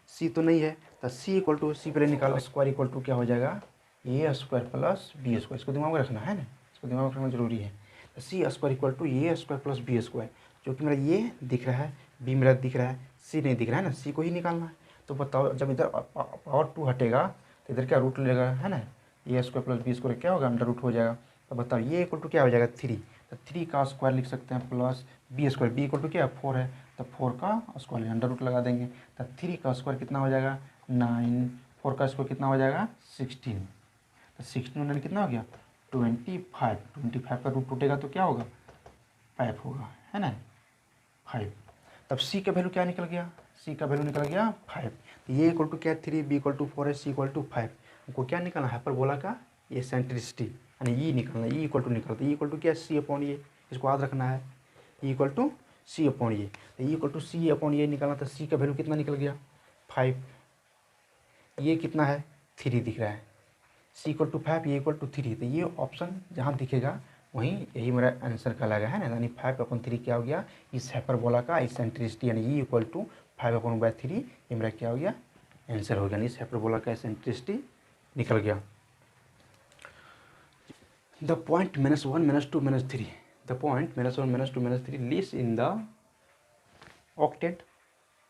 सी तो नहीं है, तो सी इक्वल टू सी पहले निकालो, स्क्वायर इक्वल टू क्या हो जाएगा ए स्क्वायर प्लस बी स्क्वायर, इसको दिमाग में रखना है ना, इसको दिमाग में रखना जरूरी है। तो C square equal to A square plus B square, जो कि मेरा ये दिख रहा है, बी मेरा दिख रहा है, सी नहीं दिख रहा है ना, सी को ही निकालना है। तो बताओ जब इधर पावर 2 हटेगा तो इधर क्या रूट लेगा, है ना, ए स्क्वायर प्लस बी स्क्वायर क्या होगा अंडर रूट हो जाएगा। तो बताओ ये इक्वल टू क्या हो जाएगा 3, तो 3 का स्क्वायर लिख सकते हैं plus B square, b equal to क्या 4 है, तो 4 का स्क्वायर अंडर रूट लगा देंगे, तो 3 का स्क्वायर कितना हो जाएगा 9, 4 का स्क्वायर कितना हो जाएगा 16, तो 16 कितना हो गया 25 का रूट टूटेगा तो क्या होगा 5 होगा, है ना 5। तब सी का वैल्यू क्या निकल गया, सी का वैल्यू निकल गया 5। तो ये इक्वल टू क्या 3 बी इक्वल टू 4 है, सी इक्वल टू 5। हमको क्या निकालना हाइपरबोला का ये सेंट्रिसिटी, यानी ई निकालना, ई इक्वल टू निकलता है, ई इक्वल टू क्या सी अपॉन ये, इसको याद रखना है, e equal to c upon a, तो e equal to c upon a निकालना, तो सी का वैल्यू कितना निकल गया 5, ये कितना है 3 दिख रहा है, सी इक्वल टू 5 ये इक्वल टू 3, तो ये ऑप्शन जहाँ दिखेगा वहीं यही मेरा आंसर कहलाएगा, है ना, यानी 5/3 क्या हो गया इस हाइपरबोला का इसेंट्रिसिटी, यानी ई इक्वल टू 5/3 ये मेरा क्या हो गया आंसर हो गया, इस हाइपरबोला का इसेंट्रिसिटी निकल गया। The point -1 -2 -3, the point -1 -2 -3 list in the octant,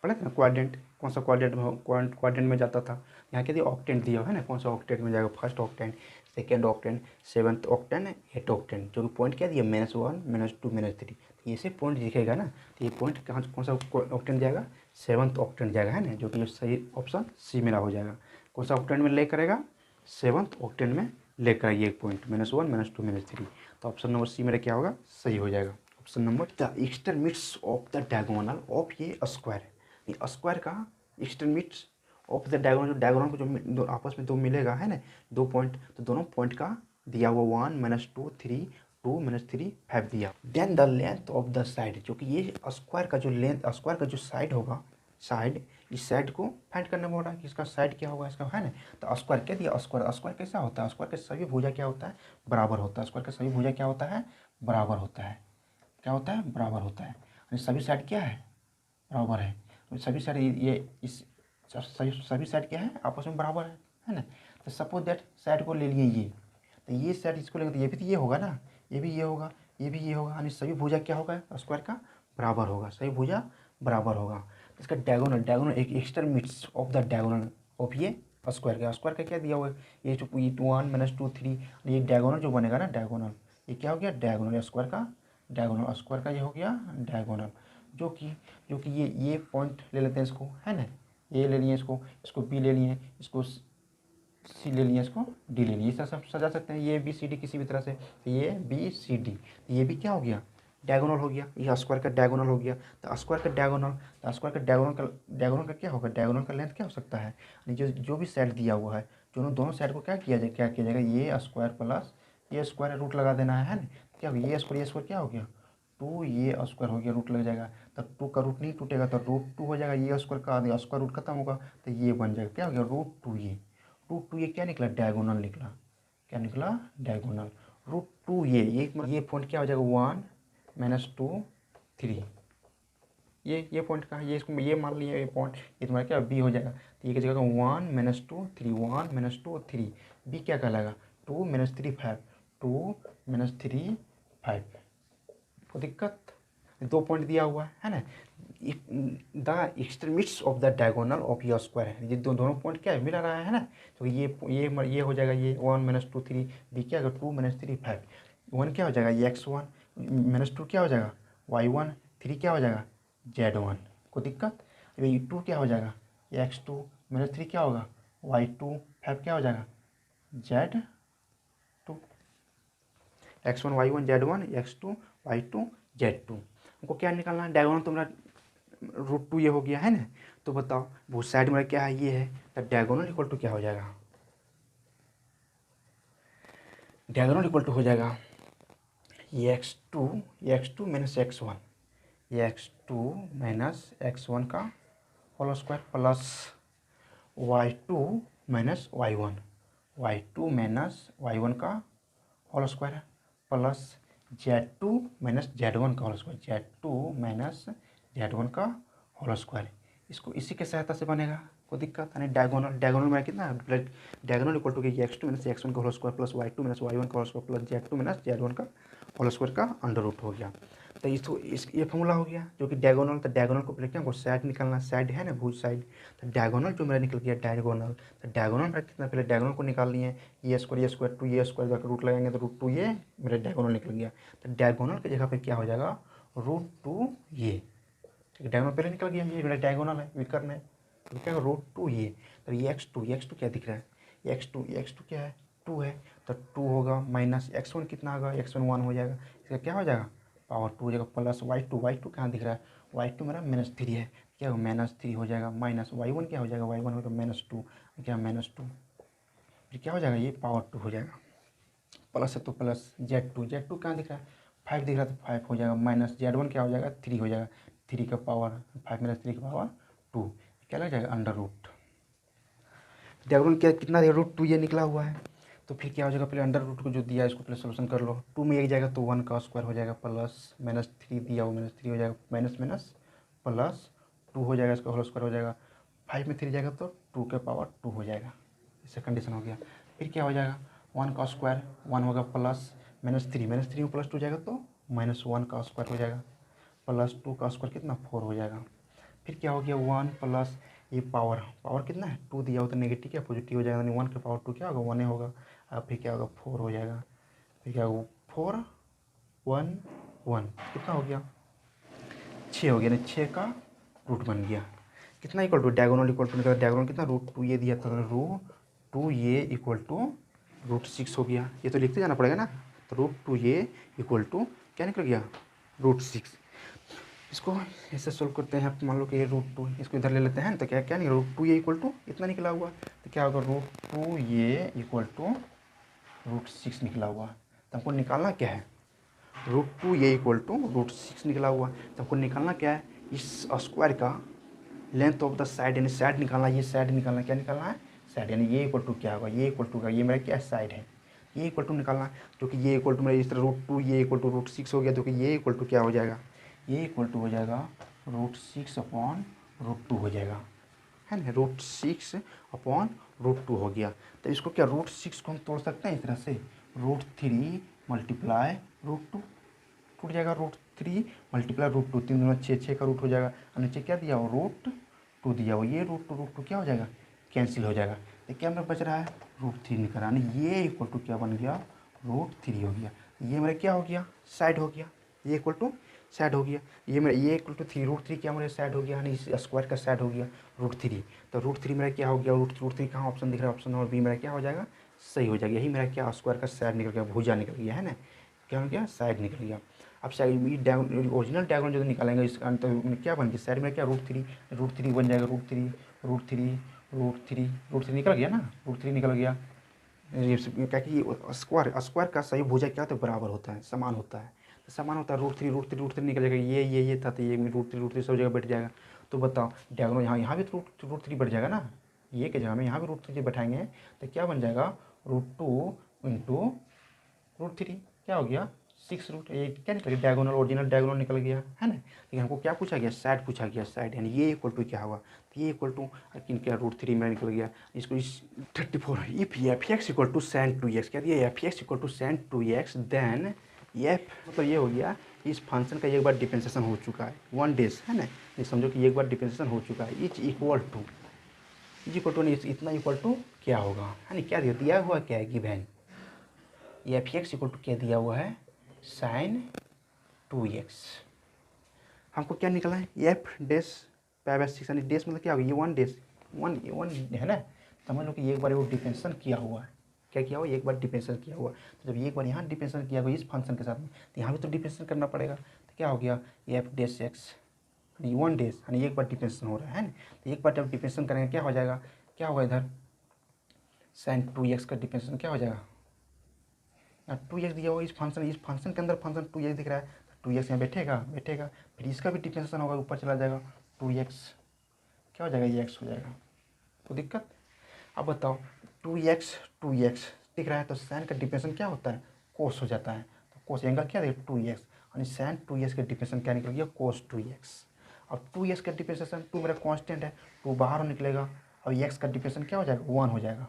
पढ़े थे ना क्वाड्रेंट, कौन सा क्वाड्रेंट में जाता था, यहाँ क्या दिया ऑक्टेंट दिया है ना, कौन सा ऑक्टेंट में जाएगा first octant, second octant, 7th octant, 8th octant, जो कि पॉइंट क्या दिया -1 -2 -3, तो ये से पॉइंट दिखेगा ना, तो ये पॉइंट कहाँ कौन सा ऑक्टेंट जाएगा 7th ऑक्टेंट जाएगा, है ना, जो कि सही ऑप्शन सी मेरा हो जाएगा। कौन सा ऑक्टेंट में ले करेगा 7th ऑक्टेंट में ले करेगा ये पॉइंट -1 -2 -3, तो ऑप्शन नंबर सी मेरा क्या होगा सही हो जाएगा। Option number the extremities of the diagonal of ये स्क्वायर, ये स्क्वायर का एक्सट्रीमिट्स ऑफ द डायगोनल, जो डायगोनल को जो आपस में दो मिलेगा है ना, 2 पॉइंट, तो दोनों पॉइंट का दिया हुआ 1 -2 3 2 -3 5 दिया। Then the length of the side, जो कि ये स्क्वायर का जो लेंथ, स्क्वायर का जो साइड होगा, साइड, इस साइड को फाइंड करना बोल रहा है कि इसका साइड क्या होगा इसका, है ना। तो स्क्वायर क्या दिया, स्क्वायर, स्क्वायर कैसा होता है, स्क्वायर के सभी भुजा क्या होता है, बराबर होता है। स्क्वायर के सभी भुजा क्या होता है, बराबर होता है। क्या होता है, बराबर होता है। और सभी साइड क्या है, बराबर है। सभी साइड ये इस सभी साइड क्या है, आपस में बराबर है ना। तो सपोज दैट साइड को ले लिए ये, तो ये साइड इसको लेंगे तो ये भी तो ये होगा ना, ये भी ये होगा, ये भी ये होगा, यानी सभी भुजा क्या होगा, स्क्वायर का बराबर होगा, सभी भुजा बराबर होगा। तो इसका डायगोनल, डायगोनल एक एक्सट्रीमिट्स ऑफ द डायगोनल ऑफ ये स्क्वायर का क्या दिया हुआ है, ये जो 1 -2 3, ये डायगोनल जो बनेगा ना, डायगोनल, ये क्या हो गया, डायगोनल स्क्वायर का, डायगोनल स्क्वायर का ये हो गया डायगोनल। जो कि ये पॉइंट ले लेते हैं इसको, है ना, ये ले लिए इसको बी ले लिए, इसको सी ले लिए, इसको डी ले लिए, इस तरह सब सजा सकते हैं, ये बी सी डी किसी भी तरह से। तो ये बी सी डी, ये भी क्या हो गया, डायगोनल हो गया, ये स्क्वायर का डायगोनल हो गया। तो स्क्वायर का डायगोनल, तो स्क्वायर का डायगोनल का क्या होगा, डायगोनल का लेंथ क्या हो सकता है, यानी जो भी साइड दिया हुआ है, दोनों साइड को क्या किया जाएगा, ये स्क्वायर प्लस ये स्क्वायर, रूट लगा देना है ना। क्या हो गया, ये स्क्वायर क्या हो गया, 2 ये स्क्वायर हो गया, रूट लग जाएगा, तो 2 का रूट नहीं टूटेगा, तो √2 हो जाएगा, ये स्क्वायर का स्क्वायर रूट खत्म होगा, तो ये बन जाएगा, क्या हो गया, √2 ये, √2 ये क्या निकला, डायगोनल निकला, क्या निकला, डायगोनल। √2 ये पॉइंट क्या हो जाएगा, 1 -2 3, ये पॉइंट का, ये इसको ये मान लिया, ये पॉइंट, ये तुम्हारा क्या बी हो जाएगा। तो ये क्या जगह 1 -2 3, 1 -2 3, बी क्या कहलाएगा, 2 -3 5, 2 -3 5। कोई दिक्कत, 2 पॉइंट दिया हुआ है ना। The extremities of the diagonal of your square है, ये दोनों पॉइंट क्या है, मिला रहा है ना। तो ये हो जाएगा, ये 1 -2 3, बी क्या होगा, 2 -3 5, 1 क्या हो जाएगा, ये x1, -2 क्या हो जाएगा, y1, 3 क्या हो जाएगा, z1। कोई दिक्कत, ये 2 क्या हो जाएगा, ये x2, -3 क्या होगा, y2, 5 क्या हो जाएगा, z2, x1 y1 z1, x2 y2 z2। हमको क्या निकालना है, डायगोनल तुम्हारा √2 ये हो गया है ना। तो बताओ वो साइड में क्या है, ये है, तो डायगोनल इक्वल टू क्या हो जाएगा, डायगोनल इक्वल टू हो जाएगा ये x2 माइनस x1, ये x2 माइनस x1 का whole square plus y2 minus y1 का होल स्क्वायर है प्लस z2 माइनस z1 का whole square, z2 minus z1 का होल स्क्वायर। इसको इसी के सहायता से बनेगा, कोई दिक्कत नहीं। डायगोनल में कितना है, diagonal equal to x2 minus x1 का whole square plus y2 minus y1 का whole square plus z2 minus z1 का होल स्क्वायर का अंडर रूट हो गया। तो ये फॉर्मूला हो गया जो कि डायगोनल, तो डायगोनल को पहले क्या हमको साइड निकालना, साइड है ना, भुज साइड। तो डायगोनल जो मेरा निकल गया डायगोनल, तो डायगोनल मेरा कितना, पहले डायगोनल को निकाल लिए, ये स्क्वायर 2 ये स्क्वायर जाकर रूट लगाएंगे तो √2 ये मेरा डायगोनल निकल गया। तो डायगोनल की जगह पे क्या हो जाएगा, √2 ये, डायगोनल पहले निकल गया, ये मेरा डायगोनल है, विकर्ण है, तो क्या होगा, √2 ये। तो ये x2 क्या दिख रहा है, x2 क्या है, 2 है, तो 2 होगा माइनस x1 कितना होगा, x1 1 हो जाएगा, इसका क्या हो जाएगा, पावर 2 हो जाएगा प्लस y2 कहाँ दिख रहा है, y2 मेरा -3 है, क्या होगा, -3 हो जाएगा माइनस y1 क्या हो जाएगा, y1 होगा -2, क्या -2, फिर क्या हो जाएगा, ये पावर 2 हो जाएगा, प्लस है तो प्लस z2 कहाँ दिख रहा है, 5 दिख रहा है तो 5 हो जाएगा, माइनस z1 क्या हो जाएगा, 3 हो जाएगा, 3 का पावर 5 - 3 का पावर 2, क्या लग जाएगा, अंडर रूट। डायगोनल क्या कितना दिया, √2 ये निकला हुआ है, तो फिर क्या हो जाएगा, पहले अंडर रूट को जो दिया है इसको पहले सोल्यूशन कर लो, 2 में एक जाएगा तो 1 का स्क्वायर हो जाएगा प्लस -3 दिया वो -3 हो जाएगा, माइनस प्लस 2 हो जाएगा, इसका होल स्क्वायर हो जाएगा, 5 में 3 जाएगा तो 2 के पावर 2 हो जाएगा, इसका कंडीशन हो गया। फिर क्या हो जाएगा, 1 का स्क्वायर 1 होगा प्लस -3 में +2 जाएगा तो -1 का स्क्वायर हो जाएगा प्लस 2 का स्क्वायर कितना 4 हो जाएगा। फिर क्या हो गया, 1 प्लस ये पावर कितना है, 2 दिया हो तो नेगेटिव क्या पॉजिटिव हो जाएगा, यानी 1 के पावर 2 क्या होगा, 1 ही होगा। अब फिर क्या होगा, 4 हो जाएगा, फिर क्या होगा, 4 1 1 कितना हो गया, 6 हो गया, ना 6 का रूट बन गया, कितना equal to diagonal equal to निकला, डायगोनल कितना √2 ये दिया था, √2 ये इक्वल टू √6 हो गया, ये तो लिखते जाना पड़ेगा ना। तो √2 ये इक्वल टू क्या निकल गया, √6। इसको ऐसे सोल्व करते हैं। आप मान लो कि ये √2, इसको इधर ले लेते हैं तो क्या क्या निकला, √2 ये इक्वल टू इतना निकला हुआ, तो क्या होगा √2 ये इक्वल टू √6 निकला हुआ। तो हमको निकालना क्या है, √2 ये इक्वल टू √6 निकला हुआ। तो हमको निकालना क्या है, इस स्क्वायर का लेंथ ऑफ द साइड, यानी साइड निकालना, ये साइड निकालना, क्या निकालना है, साइड, यानी ये इक्वल टू क्या होगा, ये इक्वल टू का, ये मेरा क्या साइड है, ये इक्वल टू निकालना है। जो कि ये इक्वल टू मेरा इस तरह √2 ये इक्वल टू √6 हो गया, तो कि ये इक्वल टू क्या हो जाएगा, ये इक्वल टू हो जाएगा √6/√2 हो जाएगा, है ना, √6/√2 हो गया। तो इसको क्या √6 को हम तोड़ सकते हैं इस तरह से, √3 मल्टीप्लाई √2 टूट जाएगा, √3 मल्टीप्लाई √2, 3 दूना 6, 6 का रूट हो जाएगा, और नीचे क्या दिया हो, √2 दिया हो, ये √2 क्या हो जाएगा, कैंसिल हो जाएगा। तो क्या मेरा बच रहा है, √3 निकल यानी ये इक्वल टू क्या बन गया, √3 हो गया। ये मेरा क्या हो गया, साइड हो गया, ये इक्वल टू साइड हो गया, ये मेरा ये इक्वल टू 3 √3 क्या मेरा साइड हो गया, यानी इस स्क्वायर का साइड हो गया √3। तो √3 मेरा क्या हो गया, √3 कहाँ ऑप्शन दिख रहा है, ऑप्शन नंबर बी मेरा क्या हो जाएगा, सही हो जाएगा। यही मेरा क्या स्क्वायर का साइड निकल गया, भुजा निकल गया, है ना, क्या हो गया, साइड निकल गया। अब साइड ओरिजिनल डायगोनल जो निकालेंगे इसका अंत में क्या बन गया, साइड में क्या √3 बन जाएगा, √3 निकल गया ना, √3 निकल गया। ये क्या कि स्क्वायर का सही भुजा क्या होता है, बराबर होता है, समान होता है, तो समान होता है, √3 निकल जाएगा, ये था, तो ये √3 सब जगह बैठ जाएगा। तो बताओ डायगोनल यहाँ भी तो √3 बैठ जाएगा ना, ये के जगह में यहाँ भी √3 बैठाएंगे तो क्या बन जाएगा, √2 इंटू √3 क्या हो गया, 6 ये क्या निकल गया, डायगोनल ओरिजिनल डायगोनल निकल गया, है ना। लेकिन हमको क्या पूछा गया, साइड पूछा गया, साइड, यानी ये इक्वल टू क्या होगा, तो ये इक्वल टू क्या √3 में निकल गया। इसको इस 34 if f(x) equal to sin2x, क्या दिया, f(x) equal to sin2x, then f मतलब ये हो गया, इस फंक्शन का एक बार डिफरेंशिएशन हो चुका है 1 डेज, है ना, ये समझो कि एक बार डिफरेंशिएशन हो चुका है, इज इक्वल टू इतना इक्वल टू क्या होगा, है ना, क्या दिया हुआ, क्या है गिवन, ये f(x) इक्वल टू क्या दिया हुआ है, sin2x। हमको क्या निकला है, f(6) यानी डेस मतलब क्या होगा, ये 1 डेस, 1 है ना। समझ लो कि एक बार वो डिफरेंशिएशन किया हुआ है, क्या किया हुआ, एक बार डिफरेंशिएशन किया हुआ। तो जब एक बार यहाँ डिफरेंशिएशन किया हुआ इस फंक्शन के साथ में, तो यहाँ भी तो डिफरेंशिएशन करना पड़ेगा। तो क्या हो गया, f(x) यानी 1 डेस, यानी एक बार डिफरेंशिएशन हो रहा है ना। तो एक बार जब डिफरेंशिएशन करेंगे क्या हो जाएगा, क्या होगा इधर sin2x का डिफरेंशिएशन क्या हो जाएगा, 2x दिया हुआ, इस फंक्शन के अंदर फंक्शन 2x दिख रहा है, तो 2x यहाँ बैठेगा, फिर इसका भी डिफरेंशिएशन होगा, ऊपर चला जाएगा 2x, क्या हो जाएगा, ये x हो जाएगा, तो दिक्कत। अब बताओ 2x दिख रहा है, तो साइन का डिफरेंशिएशन क्या होता है, कोस हो जाता है, तो कोस एंगल क्या है 2x, यानी साइन 2x का डिफरेंशिएशन क्या निकल गया, कोस 2x। अब 2x का डिफरेंशिएशन 2 मेरा कांस्टेंट है, 2 बाहर निकलेगा, और x का डिफरेंशिएशन क्या हो जाएगा, 1 हो जाएगा,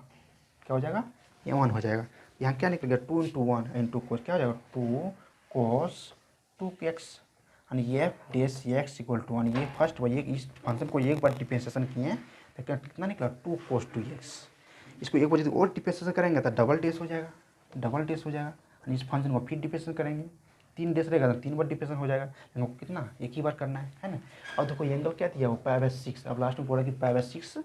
क्या हो जाएगा, ये 1 हो जाएगा। यहाँ क्या निकल गया, 2 इंटू 1 इंटू कोस क्या हो जाएगा, 2 कोस 2x, यानी ये डेस x इक्वल टू, यानी ये फर्स्ट वही इस फंक्शन को एक बार डिफरेंशिएशन किए हैं तो क्या कितना निकला, 2 कोस 2x। इसको एक बार यदि और डिफरेंशिएशन करेंगे तो डबल डेस हो जाएगा, यानी इस फंक्शन को फिर डिफरेंशिएशन करेंगे, 3 डेस रहेगा तो 3 बार डिफरेंशिएशन हो जाएगा, लेकिन कितना, एक ही बार करना है ना। अब देखो ये एंगल क्या दिया वो π/6, अब लास्ट में बोला कि π/6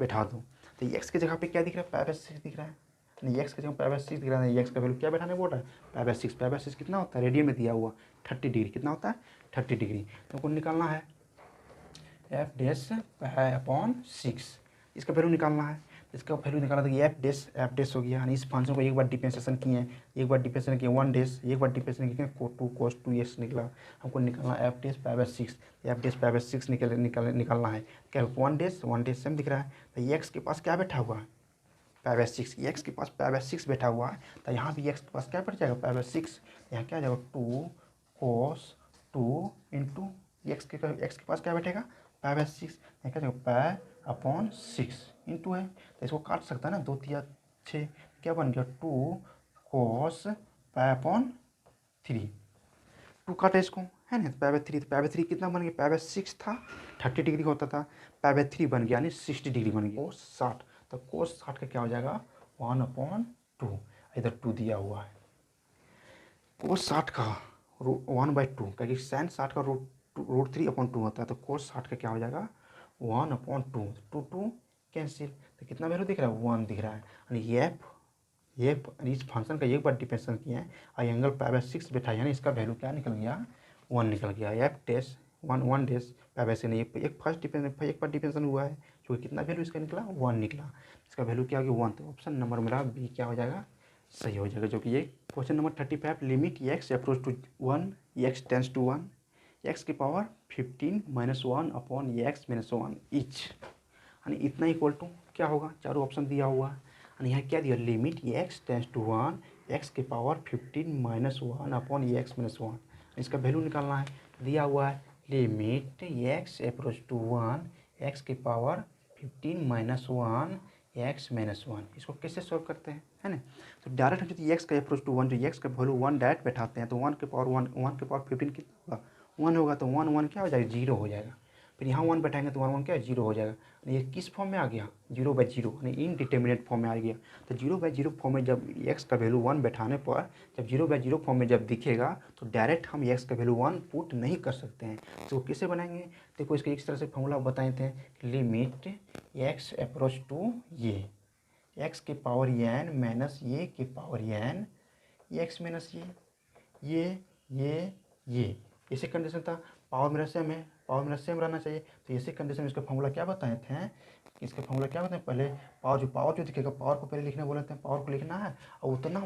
बैठा दो, तो x की जगह पे क्या दिख रहा है, π/6 दिख रहा है, नहीं x की जगह π/6 दिख रहा है, x का वैल्यू क्या बैठाने बोल रहा है, π/6 कितना होता है, रेडियन में दिया हुआ 30 डिग्री, कितना होता है 30 डिग्री। तो हमको निकालना है f(π/6), इसका वैल्यू निकालना है, इसका वैल्यू निकालना था कि f डैश हो गया, यानी इस फंक्शन को एक बार डिफरेंशिएशन किए, एक बार डिफरेंशिएशन किए 1 डेश, एक बार डिफरेंशिएशन किए 2 cos 2x निकला। हमको निकालना f(π/6) निकालना है, क्या 1 डेश सेम दिख रहा है, तो x के पास क्या बैठा हुआ है, π/6, x के पास π/6 बैठा हुआ है, तो यहाँ भी x के पास क्या बैठ जाएगा, π/6, यहाँ क्या आ जाएगा 2 cos 2 इंटू x के पास क्या बैठेगा, π/6, यहाँ क्या जाएगा π/6 इंटू है, तो इसको काट सकता है ना, 2 3 6, क्या बन गया 2 cos π/3, 2 काटा इसको, है ना, π/3, तो π/3 कितना बन गया, π/6 था 30 डिग्री होता था, π/3 बन गया यानी 60 डिग्री बन गया, cos 60, तो cos 60 का क्या हो जाएगा 1/2, इधर 2 दिया हुआ है, cos 60 का 1/2, क्योंकि sin 60 का √3/2 होता है, तो cos 60 का क्या हो जाएगा 1/2, 2 कैंसिल, तो कितना वैल्यू दिख रहा है 1 दिख रहा है, यानी ये इस फंक्शन का एक बार डिफरेंशिएशन किया है और एंगल π/6 बैठा है, यानी इसका वैल्यू क्या निकल गया वन निकल गया, F dash one one dash वैसे नहीं, एक फर्स्ट डिफेंस एक पर डिफेंसन हुआ है जो कि कितना वैल्यू इसका निकला, वन निकला, इसका वैल्यू क्या हो गया, वन। तो ऑप्शन नंबर मेरा बी क्या हो जाएगा, सही हो जाएगा। जो कि ये question number 35, limit x approach to one x tends to one x की पावर 15 - 1 अपॉन एक्स - 1 ईच, यानी इतना इक्वल टू क्या होगा, चारों ऑप्शन दिया हुआ है। यानी यहाँ क्या दिया, limit x tends to one x की पावर 15 - 1 अपॉन एक्स - 1, इसका वैल्यू निकालना है, दिया हुआ है limit x approach to one x की पावर 15 - 1 एक्स - 1। इसको कैसे सॉल्व करते हैं, है ना। तो डायरेक्ट हम यदि एक्स का अप्रोच टू वन, जो एक्स का वैल्यू वन डायरेक्ट बैठाते हैं, तो वन के पावर 15 कितना होगा, वन होगा, तो वन वन क्या हो जाएगा, जीरो हो जाएगा। फिर यहाँ वन बैठाएंगे तो वन वन क्या है, जीरो हो जाएगा। ये किस फॉर्म में आ गया, 0/0, यानी इनडिटर्मिनेट फॉर्म में आ गया। तो 0/0 फॉर्म में जब एक्स का वैल्यू वन बैठाने पर जब 0/0 फॉर्म में जब दिखेगा तो डायरेक्ट हम एक्स का वैल्यू वन पुट नहीं कर सकते हैं। तो कैसे बनाएंगे, देखो इसका इस तरह से फॉर्मूला बताए थे, लिमिट एक्स अप्रोच टू ये एक्स के पावर एन माइनस ये के पावर एन एक्स माइनस ये इसी कंडीशन था। पावर मेरा सेम है, पावर मेरा सेम रहना चाहिए। तो इसी कंडीशन में इसका फॉर्मूला क्या बताए थे, इसका फॉर्मूला क्या बताए, पहले पावर जो दिखेगा पावर को पहले लिखने बोले थे, पावर को लिखना है और उतना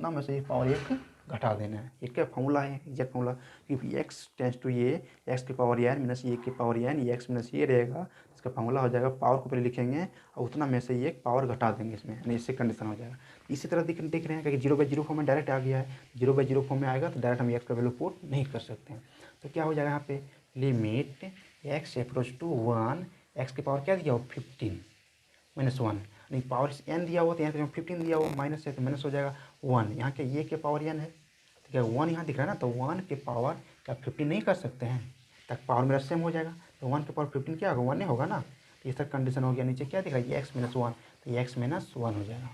में से ये पावर एक घटा देना है। एक क्या फॉर्मूला है, एग्जैक्ट फॉर्मूला, क्योंकि एक्स टेंस टू ये एक्स के पावर एन माइनस ये के पावर एन एक्स माइनस ये रहेगा, इसका फॉर्मूला हो जाएगा पावर को पहले लिखेंगे और उतना में से एक पावर घटा देंगे इसमें, यानी इससे कंडीशन हो जाएगा। इसी तरह दिख रहे हैं कि 0/0 फॉर्म में डायरेक्ट आ गया है, 0/0 फॉर्म में आएगा तो डायरेक्ट हम एक्स का वैल्यू पुट नहीं कर सकते हैं। तो क्या हो जाएगा यहाँ पे, limit x approach to one x के पावर क्या दिया हो 15 - 1, नहीं पावर एन दिया हुआ तो यहाँ पे 15 दिया हुआ, माइनस है तो माइनस हो जाएगा 1, यहाँ के ये के पावर एन है तो क्या 1 यहाँ दिख रहा है ना, तो 1 के पावर क्या 15 नहीं कर सकते हैं, तक पावर मेरा सेम हो जाएगा। तो 1 के पावर 15 क्या होगा, 1 नहीं होगा ना। तो ये सब कंडीशन हो गया, नीचे क्या दिख रहा है, एक्स माइनस 1, तो एक्स माइनस 1 हो जाएगा।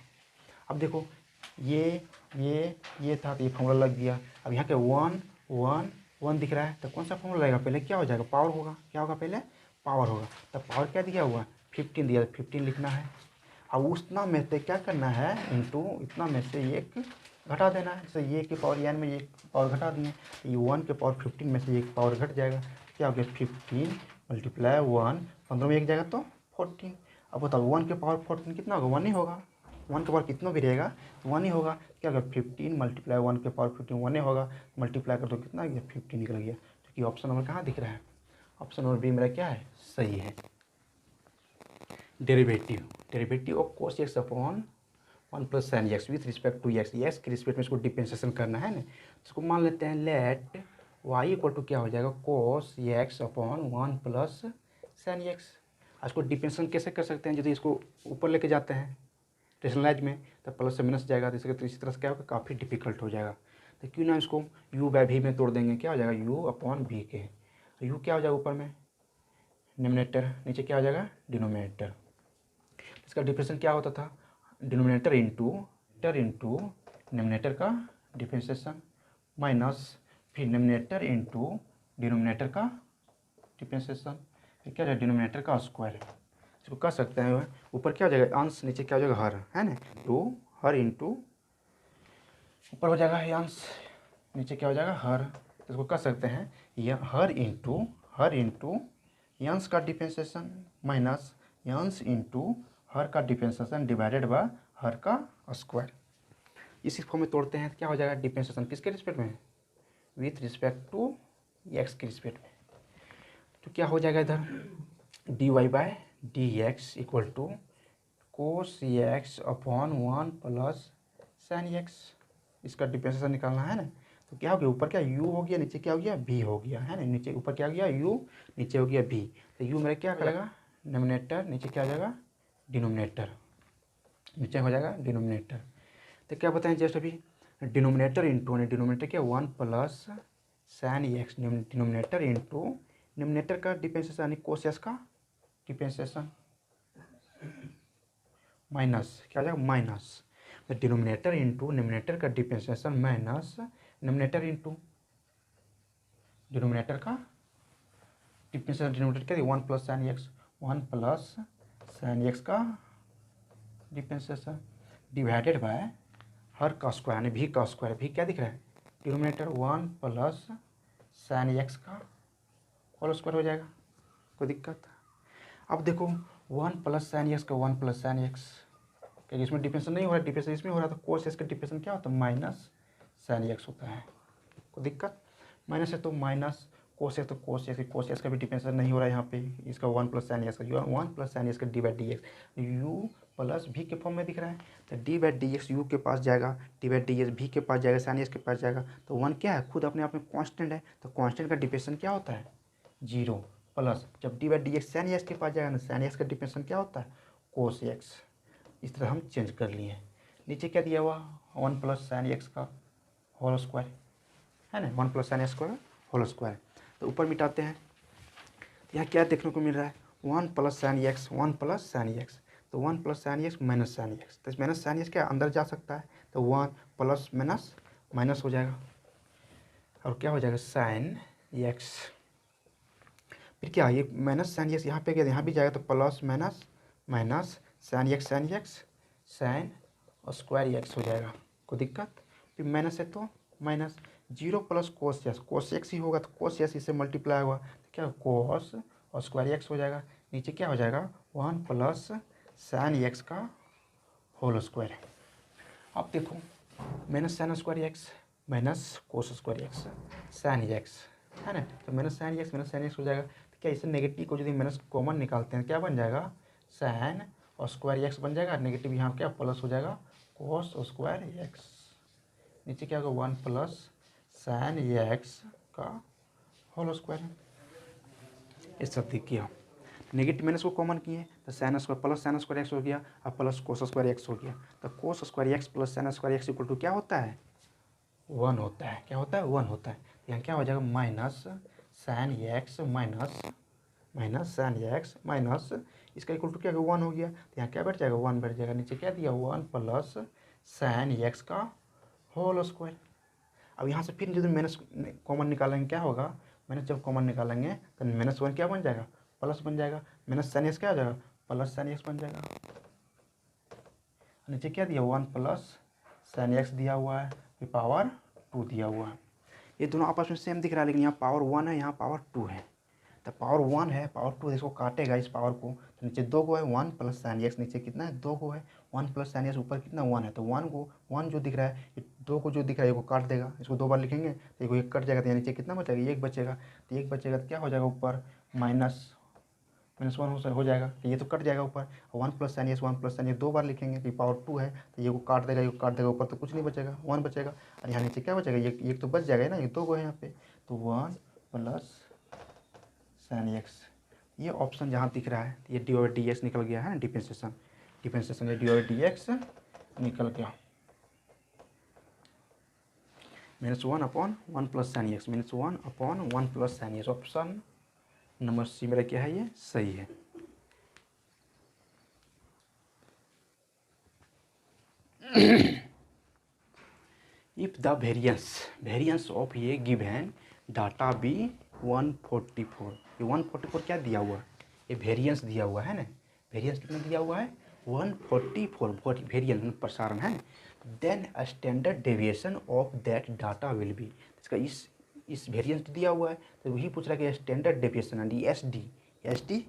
अब देखो ये था तो ये फॉर्मूला लग गया। अब यहाँ के 1 1 1 दिख रहा है तो कौन सा फॉर्मूला लगेगा, पहले क्या हो जाएगा, पावर होगा, क्या होगा पहले पावर होगा। तब पावर क्या दिया हुआ 15 दिया, 15 लिखना है। अब उतना में से क्या करना है, इंटू इतना में से एक घटा देना है। जैसे ये के पावर एन में एक पावर घटा दिए, ये 1 के पावर 15 में से एक पावर घट जाएगा, क्या हो गया 15 × 1, 15 में एक जाएगा तो 14। अब बताओ 1 के पावर 14 कितना होगा, 1 ही होगा, 1 के पावर कितना भी रहेगा तो 1 ही होगा। क्या होगा 15 × 1 के पावर 15 1 ही होगा, मल्टीप्लाई कर दो कितना गया 15 निकल गया। क्योंकि ऑप्शन नंबर कहाँ दिख रहा है, ऑप्शन नंबर बी मेरा क्या है, सही है। Derivative of cos x upon 1 + sin x with respect to x, x के रिस्पेक्ट में इसको डिफरेंशिएशन करना है ना। इसको मान लेते हैं लेट y इक्वल टू क्या हो जाएगा, cos x upon 1 + sin x। इसको डिफरेंशिएशन कैसे कर सकते हैं, यदि इसको ऊपर लेके जाते हैं रेशनलाइज में तो प्लस से माइनस जाएगा, तो इसी तरह से क्या होगा, काफ़ी डिफिकल्ट हो जाएगा। तो क्यों ना इसको u/v में तोड़ देंगे, क्या हो जाएगा u/v के, तो u क्या हो जाएगा ऊपर में डिनोमिनेटर, नीचे क्या हो जाएगा डिनोमिनेटर। इसका डिफरेंशिएशन क्या होता था, डिनोमिनेटर इंटू डिनोमिनेटर का डिफरेंशिएशन माइनस फिर डिनोमिनेटर इंटू डिनोमिनेटर का डिफरेंशिएशन, फिर क्या जाएगा डिनोमिनेटर का स्क्वायर। इसको कर सकते हैं, ऊपर क्या हो जाएगा अंश, नीचे क्या हो जाएगा हर, है ना। तो हर इंटू ऊपर हो जाएगा अंश, नीचे क्या हो जाएगा हर। तो इसको कर सकते हैं यह हर इंटू अंश का डिफरेंशिएशन माइनस अंश इंटू हर का डिफरेंशिएशन डिवाइडेड बाय हर का स्क्वायर। इसी फॉर्म में तोड़ते हैं तो क्या हो जाएगा, डिफरेंशिएशन किसके रिस्पेक्ट में, विथ रिस्पेक्ट टू एक्स के रिस्पेक्ट में। तो क्या हो जाएगा इधर dy/dx equal to cos x upon 1 + sin x। इसका डिफरेंशिएशन निकालना है ना। तो क्या हो गया, ऊपर क्या u हो गया, नीचे क्या हो गया v हो गया, है ना। नीचे ऊपर क्या हो गया u, नीचे हो गया v। तो u मेरा क्या करेगा डिनोमिनेटर, नीचे क्या हो जाएगा डिनोमिनेटर, नीचे हो जाएगा डिनोमिनेटर। तो क्या बताएं जस्ट अभी डिनोमिनेटर इंटू डिनोमिनेटर क्या 1 + sin x, denominator into denominator का डिफरेंशिएशन यानी cos x का डिफरेंशिएशन माइनस क्या हो जाएगा माइनस, तो डिनोमिनेटर इंटू डिनोमिनेटर का differentiation minus denominator into denominator का डिफरेंशिएशन, डिनोमिनेटर क्या 1 + sin x, 1 + sin x का डिफरेंशिएशन डिवाइडेड बाय हर का स्क्वायर यानी v का स्क्वायर, v क्या दिख रहा है डिनोमिनेटर 1 प्लस साइन एक्स का होल स्क्वायर हो जाएगा, कोई दिक्कत। अब देखो 1 प्लस साइन एक्स का 1 प्लस साइन एक्स, क्योंकि इसमें डिफरेंस नहीं हो रहा, डिफरेंस इसमें हो रहा, तो कोस एक्स का डिफरेंस क्या होता है, माइनस साइन एक्स होता है, कोई दिक्कत। माइनस है तो माइनस कोस एक्स, तो कोस एक्स का भी डिफरेंस नहीं हो रहा है यहाँ पे, इसका 1 प्लस साइन एक्स का, 1 प्लस साइन एक्स का D by D x, you plus भी के फॉर्म में दिख रहा है, तो D by D x you के पास जाएगा, डी बाई डी एक्स भी के पास जाएगा, साइन एक्स के पास जाएगा, तो 1 क्या है, खुद अपने आप में कॉन्स्टेंट है, तो कॉन्स्टेंट का डिफरेंस क्या होता है, 0 प्लस जब D by D x sine x के पास जाएगा ना, साइन एक्स का डिफरेंस क्या होता है, कोस एक्स। इस तरह हम चेंज कर लिए। नीचे क्या दिया हुआ, 1 प्लस साइन एक्स का होल स्क्वायर है ना, 1 plus sine x square whole square. तो ऊपर मिटाते हैं, यहाँ क्या देखने को मिल रहा है, 1 plus sine x, 1 plus sine x, तो 1 plus sine x minus sine x, तो माइनस साइन एक्स क्या अंदर जा सकता है, तो 1 प्लस माइनस माइनस हो जाएगा, और क्या हो जाएगा साइन एक्स। फिर क्या, ये माइनस साइन एक्स यहाँ पे गया, यहाँ भी जाएगा, तो plus minus minus sine x sine और स्क्वायर एक्स हो जाएगा, कोई दिक्कत। फिर माइनस है तो माइनस 0 प्लस कोस एक्स ही होगा, तो कोस एक्स इससे मल्टीप्लाई हुआ, तो क्या कोस और स्क्वायर एक्स हो जाएगा। नीचे क्या हो जाएगा, 1 प्लस साइन एक्स का होल स्क्वायर। अब देखो minus sign square x minus cos square x sine x है ना, तो माइनस साइन एक्स हो जाएगा। तो क्या इसे नेगेटिव को यदि माइनस कॉमन निकालते हैं, क्या बन जाएगा, साइन और स्क्वायर एक्स बन जाएगा, नेगेटिव यहाँ क्या प्लस हो जाएगा, कोस और स्क्वायर एक्स। नीचे क्या होगा, 1 प्लस साइन एक्स का होल स्क्वायर। इस सब देखिए नेगेटिव माइनस को कॉमन किए, तो sine square plus sine square x हो गया, और प्लस कोस स्क्वायर एक्स हो गया, तो cos square x plus sine square x equal to क्या होता है, 1 होता है। क्या होता है, 1 होता है। यहाँ क्या हो जाएगा, minus sine x minus sine x minus इसका इक्वल टू क्या होगा, 1 हो गया, तो यहाँ क्या बैठ जाएगा, 1 बैठ जाएगा। नीचे क्या दिया, 1 प्लस साइन एक्स का होल स्क्वायर। अब यहाँ से फिर जब माइनस कॉमन निकालेंगे क्या होगा, माइनस जब कॉमन निकालेंगे तो -1 क्या बन जाएगा, प्लस बन जाएगा, माइनस साइन एक्स क्या हो जाएगा, प्लस साइन एक्स बन जाएगा। नीचे क्या दिया, 1 प्लस साइन एक्स दिया हुआ है, फिर पावर 2 दिया हुआ है। ये दोनों आपस में सेम दिख रहा है, लेकिन यहाँ पावर 1 है, यहाँ पावर 2 है। तो पावर 1 है, पावर 2 इसको काटेगा इस पावर को, तो नीचे 2 को है, 1 प्लस साइन एक्स नीचे कितना है, 2 को है, 1 प्लस साइन एक्स ऊपर कितना 1 है, तो 1 जो दिख रहा है, 2 को जो दिख रहा है ये को काट देगा, इसको 2 बार लिखेंगे तो ये को 1 कट जाएगा, तो नीचे कितना बचेगा, 1 बचेगा, तो 1 बचेगा तो क्या हो जाएगा, ऊपर -1 हो जाएगा, तो ये तो कट जाएगा ऊपर। 1 प्लस साइन एक्स 2 बार लिखेंगे तो पावर 2 है, तो ये को काट देगा, ये को काट देगा, ऊपर तो कुछ नहीं बचेगा, 1 बचेगा, और यहाँ नीचे क्या बचेगा, ये तो बच जाएगा ना, ये 2 को है यहाँ पे, तो 1 प्लस साइन एक्स। ये ऑप्शन जहाँ दिख रहा है, ये डी और डी एक्स निकल गया है, डिफरेंशिएशन ये डी और डी एक्स निकल गया, -1/1 plus sine x, -1/1 plus sine x. Option number c मेरा क्या है, ये सही है। If the variance of a given data be 144, ये 144 क्या दिया हुआ है, ये वेरियंस दिया हुआ है ना, वेरियंस कितना दिया हुआ है, 144 वेरियंस प्रसारण है। Then standard deviation of that data will be, इसका इस वेरियंस दिया हुआ है, तो वही पूछ रहा है कि स्टैंडर्ड डेविएशन यानी एस डी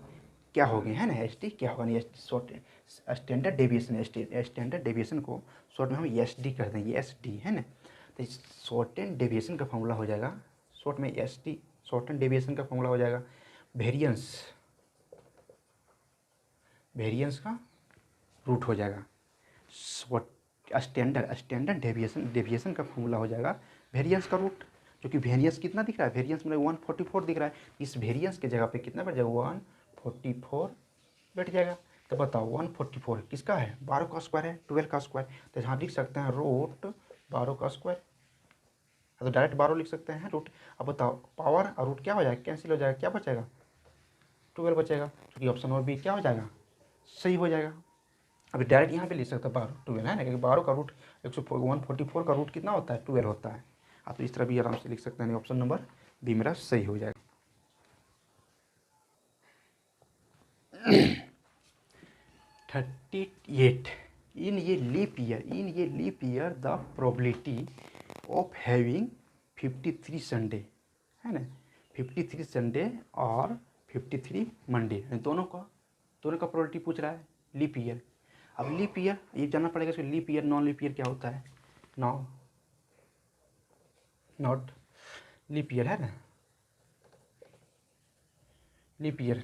क्या हो गए है ना, एस डी क्या होगा, शॉर्ट स्टैंडर्ड डेविएशन को शॉर्ट में हम एस डी कर देंगे, एस डी है ना, तो शॉर्टेन डेविएशन का फॉर्मूला हो जाएगा, शॉर्ट में एस डी शॉर्टेन डेविएशन का फॉर्मूला हो जाएगा, वेरियंस का रूट हो जाएगा, स्टैंडर्ड डेविएशन का फॉर्मूला हो जाएगा वेरियंस का रूट, जो कि वेरियंस कितना दिख रहा है, वेरियंस में 144 दिख रहा है, इस वेरियंस के जगह पे कितना बैठ जाएगा, 144 बैठ जाएगा। तो बताओ 144 किसका है, 12 का स्क्वायर है, 12 का स्क्वायर, तो यहाँ लिख सकते हैं रूट 12 का स्क्वायर, तो डायरेक्ट 12 लिख सकते हैं रूट। अब बताओ पावर और रूट क्या हो जाएगा, कैंसिल हो जाएगा, क्या बचेगा, 12 बचेगा, क्योंकि ऑप्शन और भी क्या हो जाएगा, सही हो जाएगा। अभी डायरेक्ट यहाँ पे लिख सकते हैं 12 है ना, क्योंकि 12 का रूट 144 का रूट कितना होता है, 12 होता है। आप तो इस तरह भी आराम से लिख सकते हैं, ऑप्शन नंबर बी मेरा सही हो जाएगा। 38 in a leap year the probability of having 53 Sunday, है ना, 53 संडे और 53 मंडे, दोनों का प्रोबेबिलिटी पूछ रहा है लीप ईयर। अब लीप ईयर ये जानना पड़ेगा इसको, leap year non leap year क्या होता है। नॉट लीप ईयर, है ना, लीप ईयर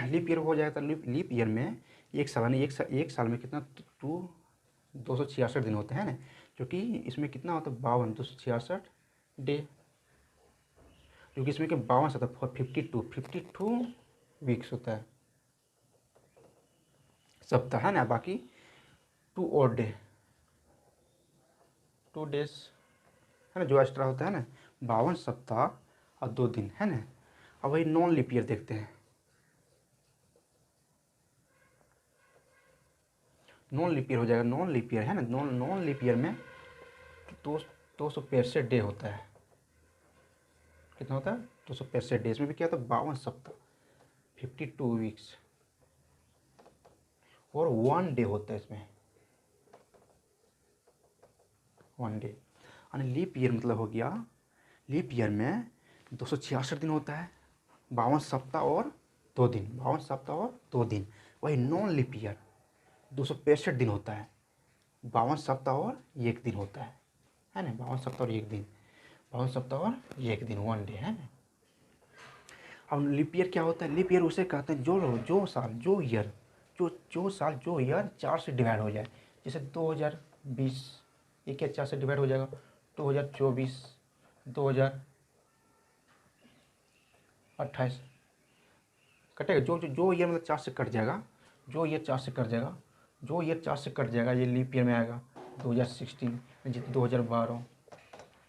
लीप ईयर हो जाएगा। लीप ईयर में एक साल यानी एक साल में कितना 266 दिन होते हैं ना, क्योंकि इसमें कितना होता है 52 डे, क्योंकि इसमें कि 52 होता है 52 वीक्स होता है सप्ताह, है ना, बाकी 2 और डे 2 डेज, है ना, जो एक्स्ट्रा होता है ना, 52 सप्ताह और 2 दिन, है ना। अब वही नॉन लीप ईयर देखते हैं। नॉन लीप ईयर हो जाएगा, नॉन लीप ईयर, है ना, नॉन लीप ईयर में 265 डे होता है। कितना होता है 265 डेज में भी क्या होता है 52 सप्ताह 52 वीक्स और 1 डे होता है इसमें 1 डे। यानी लीप ईयर मतलब हो गया, लीप ईयर में 266 दिन होता है, 52 सप्ताह और 2 दिन, 52 सप्ताह और 2 दिन। वही नॉन लीप ईयर 265 दिन होता है, 52 सप्ताह और 1 दिन होता है ना, 52 सप्ताह और 1 दिन, 52 सप्ताह और 1 दिन 1 डे, है ना। अब लीप ईयर क्या होता है, लीप ईयर उसे कहते हैं जो साल जो ईयर जो ईयर 4 से डिवाइड हो जाए। जैसे 2020 ये क्या 4 से डिवाइड हो जाएगा, 2024 2028 कटेगा। जो ईयर मतलब 4 से कट जाएगा, जो ईयर 4 से कट जाएगा ये लीप ईयर में आएगा। 2016 जितने 2012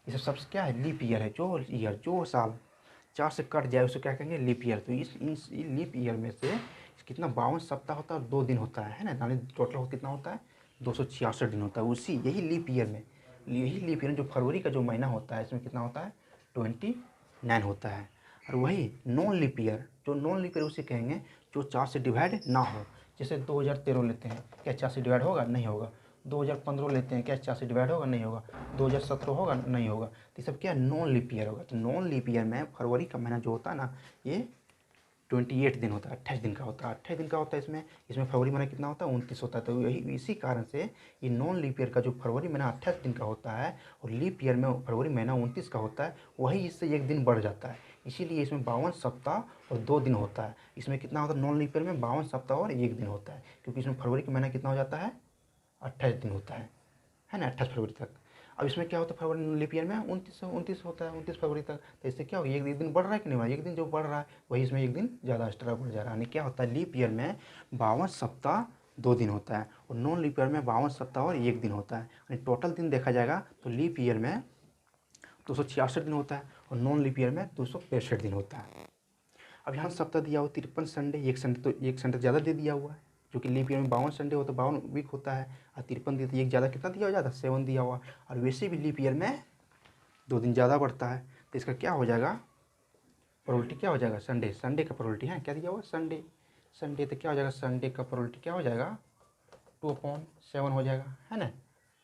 ये सब क्या है लीप ईयर है। जो साल 4 से कट जाए उसे क्या कहेंगे लीप ईयर। तो इस लीप ईयर में से कितना 52 सप्ताह होता है और 2 दिन होता है ना, यानी टोटल कितना होता है 266 दिन होता है। यही लीप ईयर में जो फरवरी का जो महीना होता है इसमें कितना होता है 29 होता है। और वही नॉन लीप ईयर उसे कहेंगे जो 4 से डिवाइड ना हो। जैसे 2013 लेते हैं, क्या 4 से डिवाइड होगा, नहीं होगा। 2015 लेते हैं, क्या 4 से डिवाइड होगा, नहीं होगा। 2017 होगा, नहीं होगा। तो ये सब क्या नॉन लीप ईयर होगा। तो नॉन लीप ईयर में फरवरी का महीना जो होता है ना ये 28 दिन होता है, 28 दिन का होता है, 28 दिन का होता है। इसमें फरवरी महीना कितना होता है 29 होता है। तो इसी कारण से ये नॉन लीप ईयर का जो फरवरी महीना 28 दिन का होता है और लीप ईयर में फरवरी महीना 29 का होता है, वही इससे 1 दिन बढ़ जाता है। इसीलिए इसमें 52 सप्ताह और 2 दिन होता है। इसमें कितना होता है नॉन लीप ईयर में 52 सप्ताह और 1 दिन होता है, क्योंकि इसमें फरवरी का महीना कितना हो जाता है 28 दिन होता है ना, 28 फरवरी तक। अब इसमें क्या होता है फरवरी लीप ईयर में 29 होता है, 29 फरवरी तक। तो इससे क्या होगा एक दिन बढ़ रहा है कि नहीं हुआ, एक दिन जो बढ़ रहा है वही इसमें 1 दिन ज़्यादा एक्स्ट्रा बढ़ जा रहा है। यानी क्या होता है लीप ईयर में 52 सप्ताह 2 दिन होता है और नॉन लीप ईयर में 52 सप्ताह और 1 दिन होता है। यानी टोटल दिन देखा जाएगा तो लीप ईयर में 266 दिन होता है और नॉन लीप ईयर में 265 दिन होता है। अब यहाँ सप्ताह दिया हुआ 53 संडे, एक संडे ज़्यादा दे दिया हुआ है, जो कि लीप ईयर में 52 संडे होता है, 52 वीक होता है और 53 दिन एक ज़्यादा कितना दिया हो जाता है 7 दिया हुआ। और वैसे भी लीप ईयर में 2 दिन ज़्यादा बढ़ता है। तो इसका क्या हो जाएगा प्रोबेबिलिटी क्या हो जाएगा संडे का प्रोबेबिलिटी है क्या दिया हुआ संडे। तो क्या हो जाएगा संडे का प्रोबेबिलिटी क्या हो जाएगा 2/7 हो जाएगा, है ना,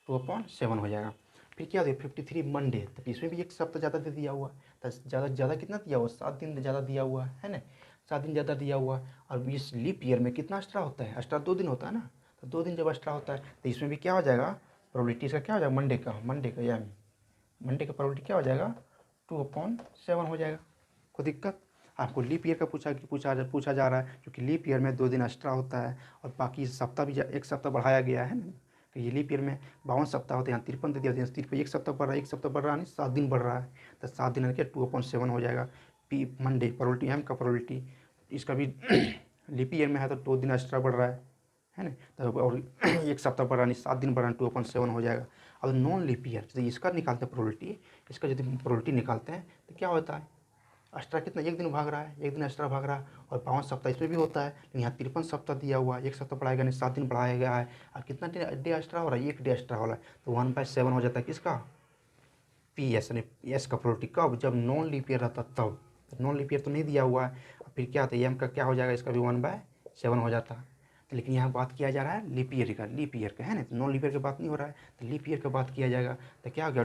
2/7 हो जाएगा। फिर क्या दिया 53 मंडे, तो इसमें भी एक सप्ताह ज़्यादा दे दिया हुआ है। तो ज़्यादा कितना दिया हुआ 7 दिन ज़्यादा दिया हुआ है ना, 7 दिन ज़्यादा दिया हुआ है। और इस लीप ईयर में कितना एक्स्ट्रा होता है, एक्स्ट्रा 2 दिन होता है ना। तो 2 दिन जब एक्स्ट्रा होता है तो इसमें भी क्या हो जाएगा प्रोबेबिलिटी इसका क्या हो जाएगा मंडे का प्रोबेबिलिटी क्या हो जाएगा 2/7 हो जाएगा। कोई दिक्कत आपको लीप ईयर का पूछा जा रहा है, क्योंकि लीप ईयर में 2 दिन एक्स्ट्रा होता है और बाकी सप्ताह भी 1 सप्ताह बढ़ाया गया है ना। तो ये लीप ईयर में 52 सप्ताह होते हैं, यहाँ 53 दे दिया, 53 1 सप्ताह बढ़ रहा है, 1 सप्ताह बढ़ रहा है यानी 7 दिन बढ़ रहा है। तो 7 दिन क्या 2/7 हो जाएगा। मंडे प्रोबेबिलिटी एम का प्रोबेबिलिटी इसका भी लीप ईयर में है तो 2 दिन एक्स्ट्रा बढ़ रहा है ना। तो और 1 सप्ताह बढ़ रहा है 7 दिन बढ़ रहा है 2/7 हो जाएगा। अब नॉन लीप ईयर जैसे इसका निकालते हैं प्रोबेबिलिटी, इसका यदि प्रोबेबिलिटी निकालते हैं तो क्या होता है एक्स्ट्रा कितना 1 दिन भाग रहा है, 1 दिन एक्स्ट्रा भाग रहा है। और 52 सप्ताह इसमें भी होता है, लेकिन यहाँ 53 सप्ताह दिया हुआ है, 1 सप्ताह बढ़ाया गया नहीं 7 दिन बढ़ाया गया है। और कितना डे एक्स्ट्रा हो रहा है 1 डे एक्स्ट्रा हो रहा है। तो 1/7 हो जाता है किसका PS यानी एस का प्रोबेबिलिटी कब जब नॉन लीप ईयर रहता तब। नॉन लीप ईयर तो नहीं दिया हुआ है, फिर क्या आता है एम का क्या हो जाएगा इसका भी 1/7 हो जाता है। तो लेकिन यहाँ बात किया जा रहा है लीप ईयर का है ना, तो नॉन लीप ईयर की बात नहीं हो रहा है, तो लीप ईयर का बात किया जाएगा। तो क्या हो गया,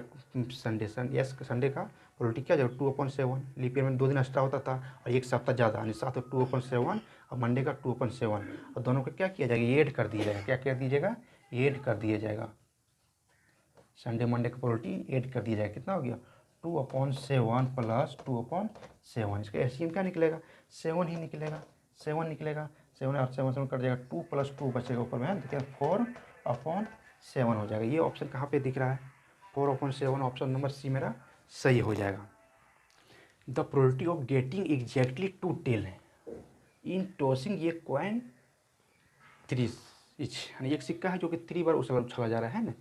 संडे का प्रोबेबिलिटी क्या हो जाएगा 2/7। लीप ईयर में 2 दिन एक्स्ट्रा होता था और एक सप्ताह ज़्यादा, यानी 7 और 2/7 और मंडे का 2/7, और दोनों को क्या किया जाएगा, ऐड कर दिया जाएगा। क्या कर दीजिएगा, ऐड कर दिया जाएगा। संडे मंडे का प्रोबेबिलिटी ऐड कर दिया जाएगा। कितना हो गया, 2/7 प्लस 2/7। इसका एलसीएम क्या निकलेगा, 7 ही निकलेगा। 7 निकलेगा, 7 और 7 कट जाएगा, 2 + 2 बचेगा ऊपर में, देखिए 4/7 हो जाएगा। ये ऑप्शन कहाँ पे दिख रहा है, 4/7, ऑप्शन नंबर सी मेरा सही हो जाएगा। The probability of getting exactly 2 tail है in tossing a coin 3 each, यानी एक सिक्का है जो कि 3 बार उछला जा रहा है ना।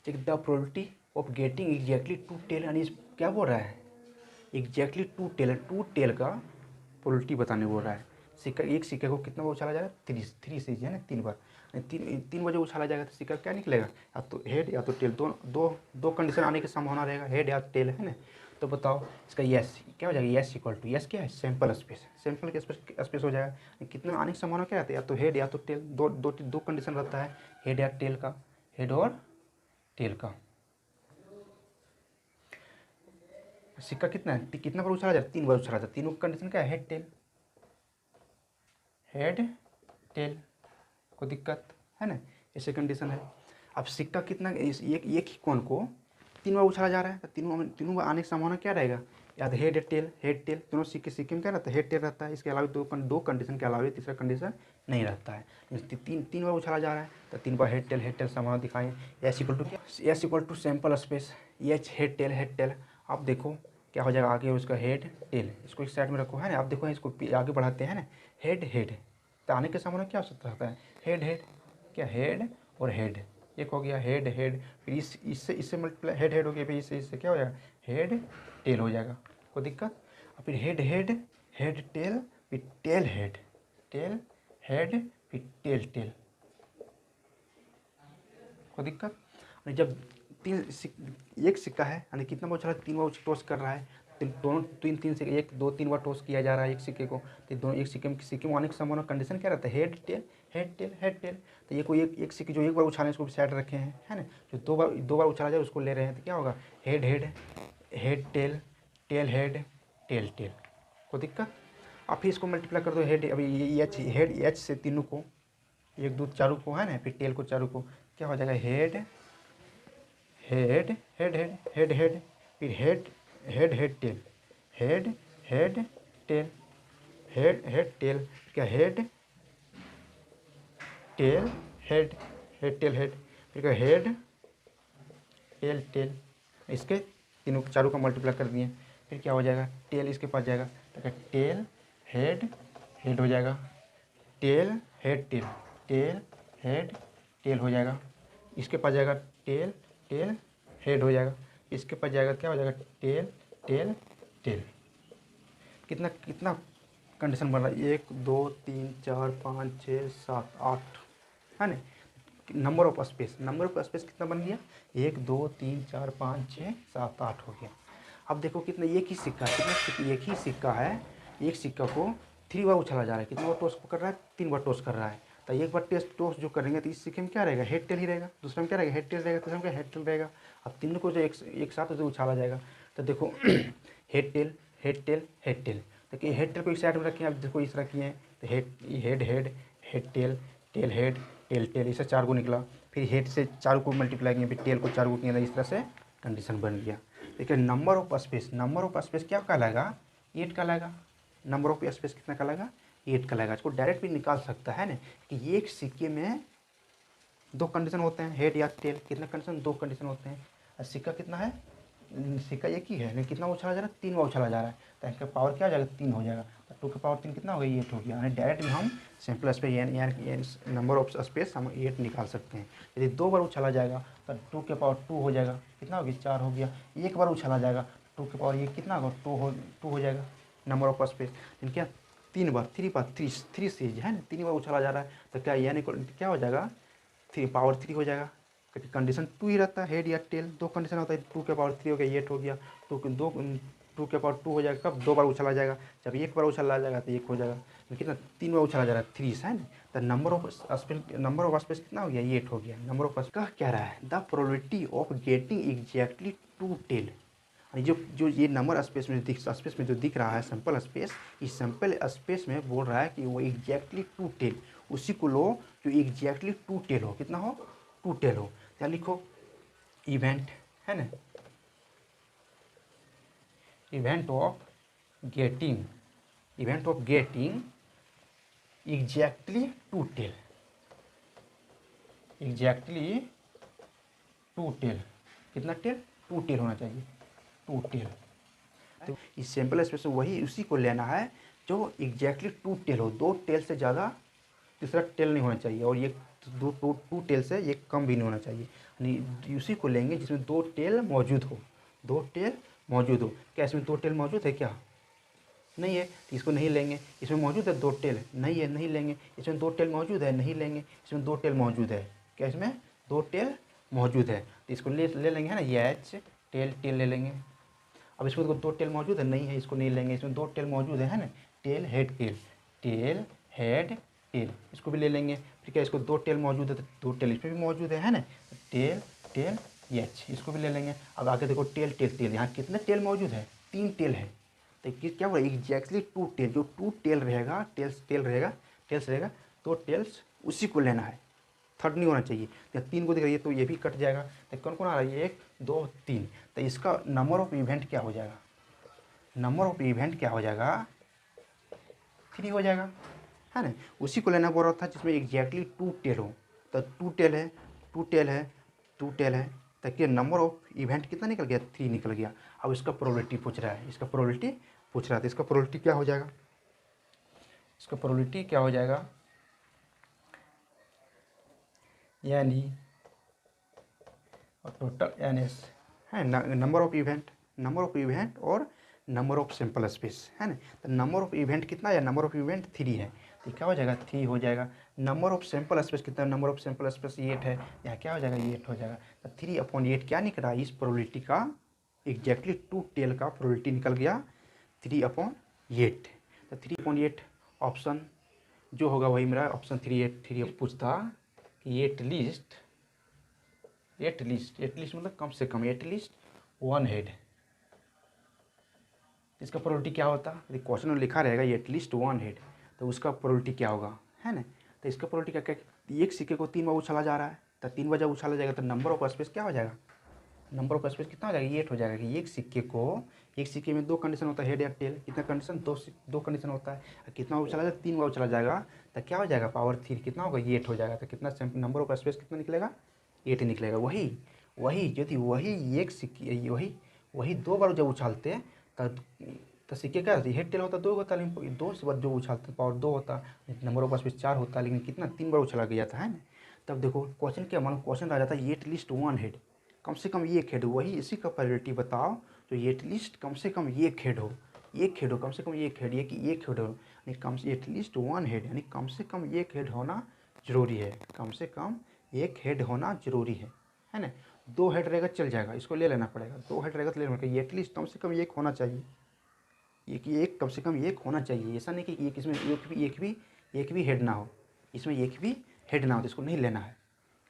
The probability of getting exactly 2 tail, यानी क्या बोल रहा है, एग्जैक्टली 2 टेल, 2 टेल का प्रोबेबिलिटी बताने बोल रहा है। सिक्का, एक सिक्के को कितना बार उछाला जाएगा, 3 से है ना, 3 बार, 3 बार जो उछाला जाएगा तो सिक्का क्या निकलेगा, या तो हेड या तो टेल। दो कंडीशन आने की संभावना रहेगा, हेड या टेल, है ना। तो बताओ इसका यस क्या हो जाएगा, यस इक्वल टू यस क्या है, सैंपल स्पेस, सैंपल के स्पेस हो जाएगा। कितना आने की संभावना क्या रहती है, या तो हेड या तो टेल, दो कंडीशन रहता है, हेड या टेल का, हेड और टेल का। सिक्का कितना है, कितना बार उछाला जाता है, 3 बार उछाला जाता है। तीनों कंडीशन क्या है, हेड टेल, हेड टेल, कोई दिक्कत है ना, ऐसे कंडीशन है। अब सिक्का कितना, एक ही कौन को 3 बार उछाला जा रहा है, तो तीनों बार आने की संभावना क्या रहेगा, या तो हेड टेल, दोनों सिक्के में क्या रहता है, हेड टेल रहता है। इसके अलावा दो कंडीशन के अलावा तीसरा कंडीशन नहीं रहता है। तीन बार उछाला जा रहा है तो 3 बार हेड टेल संभावना दिखाएं। एस इक्वल टू क्या, s equal to sample space, h head tail. आप देखो क्या हो जाएगा आगे, उसका हेड टेल, इसको एक साइड में रखो, है ना। आप देखो इसको आगे बढ़ाते हैं ना, हेड तो आने के सामने क्या हो सकता है, हेड क्या, हेड और हेड, एक हो गया हेड, फिर इससे मल्टीप्लाई, हेड हो गया, फिर इससे क्या हो जाएगा, हेड टेल हो जाएगा, कोई दिक्कत। और फिर हेड टेल, फिर टेल हेड, फिर टेल, कोई दिक्कत। और जब एक सिक्का है, यानी कितना बार उछाला, 3 बार टॉस कर रहा है, दोनों तीन से 1 2 3 बार टॉस किया जा रहा है एक सिक्के को, तो दोनों एक सिक्के में आने की संभावना कंडीशन क्या रहता है, हेड टेल। तो ये कोई एक सिक्के जो एक बार उछाले इसको साइड रखे हैं, है ना। जो दो बार उछाला जाए उसको ले रहे हैं, तो क्या होगा, हेड टेल हेड, टेल, कोई दिक्कत। अब फिर इसको मल्टीप्लाई कर दो, हेड, अभी ये एच से तीनों को, 1 2 चारों को, है ना, फिर टेल को चारों को, क्या हो जाएगा, हेड, फिर हेड टेल, क्या हेड टेल, फिर क्या हेड टेल। इसके तीनों चारों का मल्टीप्लाई कर दिए, फिर क्या हो जाएगा, टेल इसके पास जाएगा, तो क्या टेल हेड हो जाएगा, टेल हेड हो जाएगा। इसके पास जाएगा टेल हेड हो जाएगा, इसके पास जाएगा क्या हो जाएगा, टेल। कितना कंडीशन बन रहा है, 1 2 3 4 5 6 7 8, है ना। नंबर ऑफ स्पेस कितना बन गया, 1 2 3 4 5 6 7 8 हो गया। अब देखो कितना, एक ही सिक्का है, एक सिक्का को 3 बार उछाला जा रहा है, कितना बार टॉस कर रहा है, 3 बार टॉस कर रहा है। तो एक बार टॉस जो करेंगे तो इस सिक्के में क्या रहेगा, हेड टेल ही रहेगा, दूसरे में क्या रहेगा, हेड टेल रहेगा, तीसरे में क्या हेड टेल रहेगा। अब तीनों को जो एक साथ जो उछाला जाएगा, तो देखो हेड टेल, देखिए हेड टेल को इस साइड में रखें, अब देखो इस तरह किए हैं, तो हेड टेल, इससे 4 को निकला, फिर हेड से 4 को मल्टीप्लाई किए, फिर टेल को 4 को किया, इस तरह से कंडीशन बन गया। देखिए नंबर ऑफ स्पेस क्या कहलाएगा, 8 कहलाएगा। नंबर ऑफ स्पेस कितना कहलाएगा, 8 कहलाएगा। इसको डायरेक्ट भी निकाल सकता है ना, कि एक सिक्के में 2 कंडीशन होते हैं, हेड या टेल, कितना कंडीशन, 2 कंडीशन होते हैं। और सिक्का कितना है, सिक्का एक ही है, लेकिन कितना उछाला जा रहा है, 3 बार उछाला जा रहा है, तो इसका पावर क्या हो जाएगा, 3 हो जाएगा। तो 2 के पावर 3 कितना हो गया, 8 हो गया। यानी डायरेक्ट भी हम सिंपल स्पेस यानी नंबर ऑफ स्पेस हम 8 निकाल सकते हैं। यदि 2 बार उछाला जाएगा तो 2 के पावर 2 हो जाएगा, कितना हो गया, 4 हो गया। 1 बार उछाला जाएगा 2 के पावर ये कितना होगा, 2 हो जाएगा नंबर ऑफ स्पेस। लेकिन क्या 3 बार, 3 सीरीज है ना, 3 बार उछाला जा रहा है, तो क्या यानी क्या हो जाएगा, 3 पावर 3 हो जाएगा, क्योंकि कंडीशन 2 ही रहता है, हेड या टेल, 2 कंडीशन होता है, 2 के पावर 3 हो गया, 8 हो गया, 2 2 के पावर 2 हो जाएगा, कब 2 बार उछाला जाएगा, जब एक बार उछाला जाएगा तो 1 हो जाएगा, तो कितना 3 बार उछाला जा रहा है 3 है ना। तो नंबर ऑफ स्पेस कितना हो गया, 8 हो गया। नंबर ऑफ कह क्या रहा है, the probability of getting exactly 2 tail, जो जो ये नंबर स्पेस में जो दिख रहा है सैंपल स्पेस, इस सैंपल स्पेस में बोल रहा है कि वो एग्जैक्टली 2 टेल, उसी को लो जो एग्जैक्टली 2 टेल हो, कितना हो 2 टेल हो। क्या लिखो, इवेंट है ना, event of getting exactly 2 tail, exactly 2 tail, कितना टेल 2 टेल होना चाहिए, 2 टेल। तो इस सैंपल स्पेस में वही उसी को लेना है जो एग्जैक्टली 2 टेल हो, 2 टेल से ज़्यादा तीसरा टेल नहीं होना चाहिए, और ये 2 टेल से ये कम भी नहीं होना चाहिए, यानी उसी को लेंगे जिसमें 2 टेल मौजूद हो, 2 टेल मौजूद हो। क्या इसमें 2 टेल मौजूद है, क्या नहीं है, तो इसको नहीं लेंगे। इसमें मौजूद है 2 टेल, नहीं है, नहीं लेंगे। इसमें 2 टेल मौजूद है, नहीं लेंगे। इसमें 2 टेल मौजूद है, क्या इसमें 2 टेल मौजूद है, तो इसको ले लेंगे है ना, ये एच टेल ले लेंगे। अब इसमें तो 2 टेल मौजूद है, नहीं है, इसको नहीं लेंगे। इसमें 2 टेल मौजूद है ना, टेल हेड टेल, इसको भी ले लेंगे। फिर क्या इसको 2 टेल मौजूद है, तो 2 टेल इसमें भी मौजूद है ना, टेल एच, इसको भी ले लेंगे। अब आगे देखो टेल, यहाँ कितने टेल मौजूद है, 3 टेल है, तो क्या हुआ एग्जैक्टली 2 टेल, जो 2 टेल रहेगा, टेल्स रहेगा 2 टेल्स, उसी को लेना है, थर्ड नहीं होना चाहिए। जब 3 को दिख रही है तो ये भी कट जाएगा, तो कौन कौन आ रहा है, 1 2 3, तो इसका नंबर ऑफ इवेंट क्या हो जाएगा, नंबर ऑफ इवेंट क्या हो जाएगा, 3 हो जाएगा, है ना। उसी को लेना बोल रहा था जिसमें एग्जैक्टली 2 टेल हो, तो 2 टेल है, 2 टेल है, 2 टेल है, ताकि नंबर ऑफ इवेंट कितना निकल गया, 3 निकल गया। अब इसका प्रोबेबिलिटी पूछ रहा है, इसका प्रोबेबिलिटी पूछ रहा है, तो इसका प्रोबेबिलिटी क्या हो जाएगा, इसका प्रोबेबिलिटी क्या हो जाएगा, यानी और टोटल एन एस है, नंबर ऑफ इवेंट और नंबर ऑफ सैंपल स्पेस है ना। तो नंबर ऑफ इवेंट कितना है, नंबर ऑफ इवेंट 3 है, तो क्या हो जाएगा 3 हो जाएगा। नंबर ऑफ सैंपल स्पेस कितना है, नंबर ऑफ सैंपल स्पेस 8 है, यहाँ क्या हो जाएगा 8 हो जाएगा। तो 3/8 क्या निकला, इस प्रोबेबिलिटी का एग्जैक्टली 2 टेल का प्रोबेबिलिटी निकल गया 3/8। तो 3/8 ऑप्शन जो होगा वही मेरा ऑप्शन 3 पूछता कि एटलीस्ट मतलब कम से कम, एटलीस्ट 1 हेड, इसका प्रोबेबिलिटी क्या होता है, क्वेश्चन में लिखा रहेगा एटलीस्ट 1 हेड, तो उसका प्रोबेबिलिटी क्या होगा, है ना। तो इसका प्रोबेबिलिटी क्या, एक सिक्के को 3 बार उछाला जा रहा है, तो 3 बार जब उछाला जाएगा तो नंबर ऑफ स्पेस क्या हो जाएगा, नंबर ऑफ स्पेस कितना हो जाएगा, 8 हो जाएगा। कि एक सिक्के में 2 कंडीशन होता है, हेड या टेल, कितना कंडीशन, 2 कंडीशन होता है। कितना उछाला जाएगा, 3 बार उछाला जाएगा, तो क्या हो जाएगा पावर 3 कितना होगा, 8 हो जाएगा। तो कितना नंबर ऑफ स्पेस कितना निकलेगा, 8 निकलेगा। वही यदि एक सिक्के वही 2 बार जब उछालते तो सिक्के क्या हेड टेल होता 2 होता, लेकिन 2 से बार जो उछालते पावर 2 होता, नंबर ऑफ स्पेस 4 होता, लेकिन कितना 3 बार उछाला गया था, है ना। तब देखो क्वेश्चन क्या, मान क्वेश्चन आ जाता है एटलीस्ट 1 हेड, कम से कम 1 हेड, वही इसी का प्रायोरिटी बताओ तो एटलीस्ट कम से कम 1 हेड हो, कम से कम 1 हेड, ये कि 1 हेड हो, यानी कम से एटलीस्ट 1 हेड, यानी कम से कम 1 हेड होना जरूरी है, कम से कम 1 हेड होना जरूरी है ना। 2 हेड रहेगा चल जाएगा, इसको ले लेना पड़ेगा, 2 हेड रहेगा तो ले लेना पड़ेगा, एटलीस्ट कम से कम 1 होना चाहिए, ये कि एक कम से कम 1 होना चाहिए। ऐसा नहीं कि इसमें एक भी हेड ना हो, इसमें एक भी हेड ना हो तो इसको नहीं लेना है,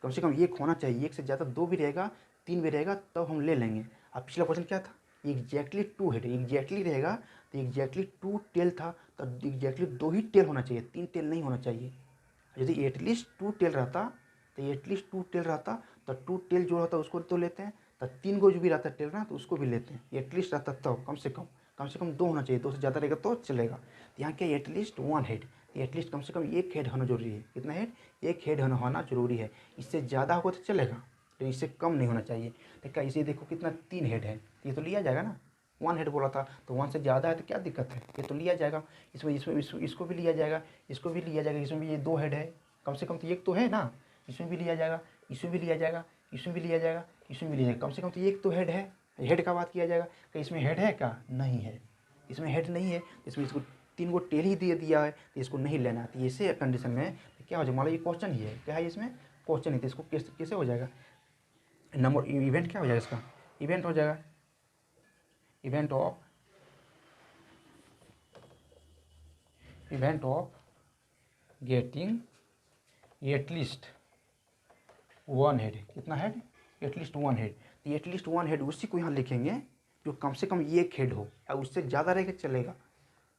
कम से कम 1 होना चाहिए। 1 से ज़्यादा 2 भी रहेगा, 3 भी रहेगा तब हम ले लेंगे। अब पिछला क्वेश्चन क्या था, एग्जैक्टली 2 हेड, एग्जैक्टली रहेगा तो एग्जैक्टली 2 टेल था, तो एग्जैक्टली 2 ही टेल होना चाहिए, 3 टेल नहीं होना चाहिए। यदि एटलीस्ट 2 टेल रहता तो 2 टेल जो रहता उसको तो लेते हैं, तो 3 को जो भी रहता टेल ना तो उसको भी लेते हैं। एटलीस्ट रहता तब कम से कम 2 होना चाहिए, 2 से ज़्यादा रहेगा तो चलेगा। तो यहाँ क्या एटलीस्ट 1 हेड, एटलीस्ट कम से कम 1 हेड होना जरूरी है। कितना हेड, 1 हेड होना जरूरी है। इससे ज़्यादा होगा तो चलेगा, तो इससे कम नहीं होना चाहिए। तो क्या इसे देखो कितना 3 हेड है, ये तो लिया जाएगा ना, 1 हेड बोला था तो 1 से ज़्यादा है तो क्या दिक्कत है, ये तो लिया जाएगा। इसको भी लिया जाएगा, इसमें भी ये 2 हेड है, कम से कम तो 1 तो है ना, इसमें भी लिया जाएगा, इसमें भी लिया जाएगा, कम से कम तो 1 तो हेड है। हेड का बात किया जाएगा कि इसमें हेड है क्या, नहीं है, इसमें हेड नहीं है, इसमें इसको 3 को टेल ही दे दिया है तो इसको नहीं लेना। तो ऐसे कंडीशन में तो क्या हो जाएगा, मान लो ये क्वेश्चन ही है, क्या है इसमें क्वेश्चन ही, तो इसको कैसे हो जाएगा, नंबर इवेंट क्या हो जाएगा, इसका इवेंट हो जाएगा, event of event of getting at least one head, कितना हेड, एटलीस्ट वन हेड, तो एटलीस्ट वन हेड उसी को यहाँ लिखेंगे जो कम से कम एक हेड हो, या उससे ज़्यादा रहेगा चलेगा,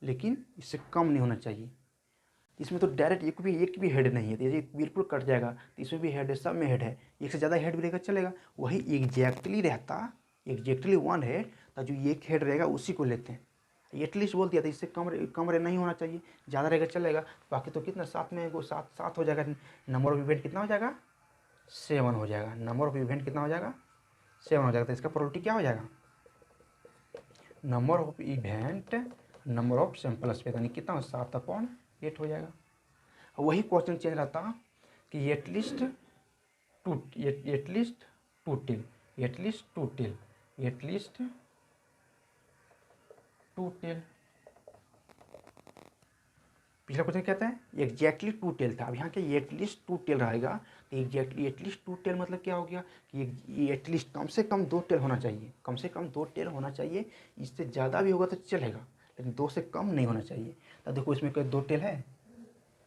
लेकिन इससे कम नहीं होना चाहिए। इसमें तो डायरेक्ट एक भी हेड नहीं है, तो ये बिल्कुल कट जाएगा, तो इसमें भी हेड है, सब में हेड है, एक से ज़्यादा हेड भी रहेगा चलेगा, वही एग्जैक्टली रहता, एग्जैक्टली वन हेड, तो जो एक हेड रहेगा उसी को लेते हैं। एटलीस्ट बोल दिया था, इससे कम नहीं होना चाहिए, ज़्यादा रहेगा चलेगा। बाकी तो कितना सात में वो सात सात हो जाएगा, नंबर ऑफ इवेंट कितना हो जाएगा, 7 हो जाएगा, नंबर ऑफ इवेंट कितना हो जाएगा, 7 हो जाएगा। तो इसका प्रोबेबिलिटी क्या हो जाएगा, number of event number of sample space, यानी कितना 7/8 हो जाएगा। वही क्वेश्चन चेंज रहता कि at least two at least two tail, at least two tail, at least two tail. पिछला क्वेश्चन कहता है एग्जैक्टली टू टेल था, अब यहाँ क्या एटलीस्ट टू टेल रहेगा, तो एग्जैक्टली एटलीस्ट टू टेल मतलब क्या हो गया कि ये एटलीस्ट कम से कम 2 टेल होना चाहिए, कम से कम 2 टेल होना चाहिए, इससे ज़्यादा भी होगा तो चलेगा, लेकिन 2 से कम नहीं होना चाहिए। तो देखो इसमें कोई 2 टेल है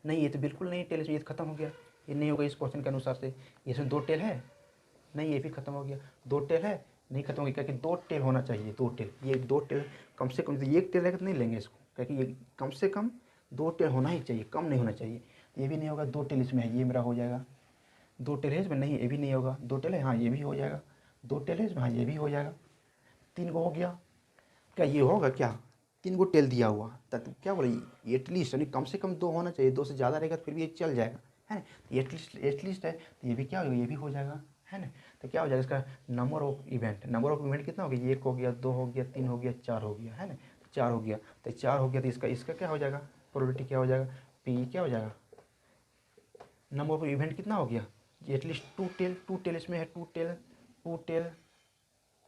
नहीं, ये तो बिल्कुल नहीं टेल, इसमें ये खत्म हो गया, ये नहीं होगा इस क्वेश्चन के अनुसार से। इसमें 2 टेल है नहीं, ये भी खत्म हो गया, 2 टेल है नहीं, खत्म हो गया, क्योंकि 2 टेल होना चाहिए, 2 टेल, ये 2 टेल कम से कम, एक टेल रहेगा तो नहीं लेंगे इसको, क्योंकि ये कम से कम 2 टेल होना ही चाहिए, कम नहीं होना चाहिए। ये भी नहीं होगा, 2 टेल इसमें है, ये मेरा हो जाएगा, 2 टेल है इसमें नहीं, ये भी नहीं होगा, 2 टेल है हाँ ये भी हो जाएगा, 2 टेल है इसमें हाँ ये भी हो जाएगा, 3 को हो गया, क्या ये होगा क्या, 3 को टेल दिया हुआ, तब क्या बोले एटलीस्ट, यानी कम से कम 2 होना चाहिए, 2 से ज़्यादा रहेगा तो फिर भी ये चल जाएगा, है ना। एटलीस्ट है तो ये भी क्या होगा, ये भी हो जाएगा, है ना। तो क्या हो जाएगा इसका number of event, number of event कितना हो गया, 1 हो गया, 2 हो गया, 3 हो गया, 4 हो गया, है ना, 4 हो गया, तो 4 हो गया, तो इसका क्या हो जाएगा, प्रोबेबिलिटी क्या हो जाएगा, पी क्या हो जाएगा, नंबर ऑफ इवेंट कितना हो गया, एटलीस्ट टू टेल इसमें है, टू टेल,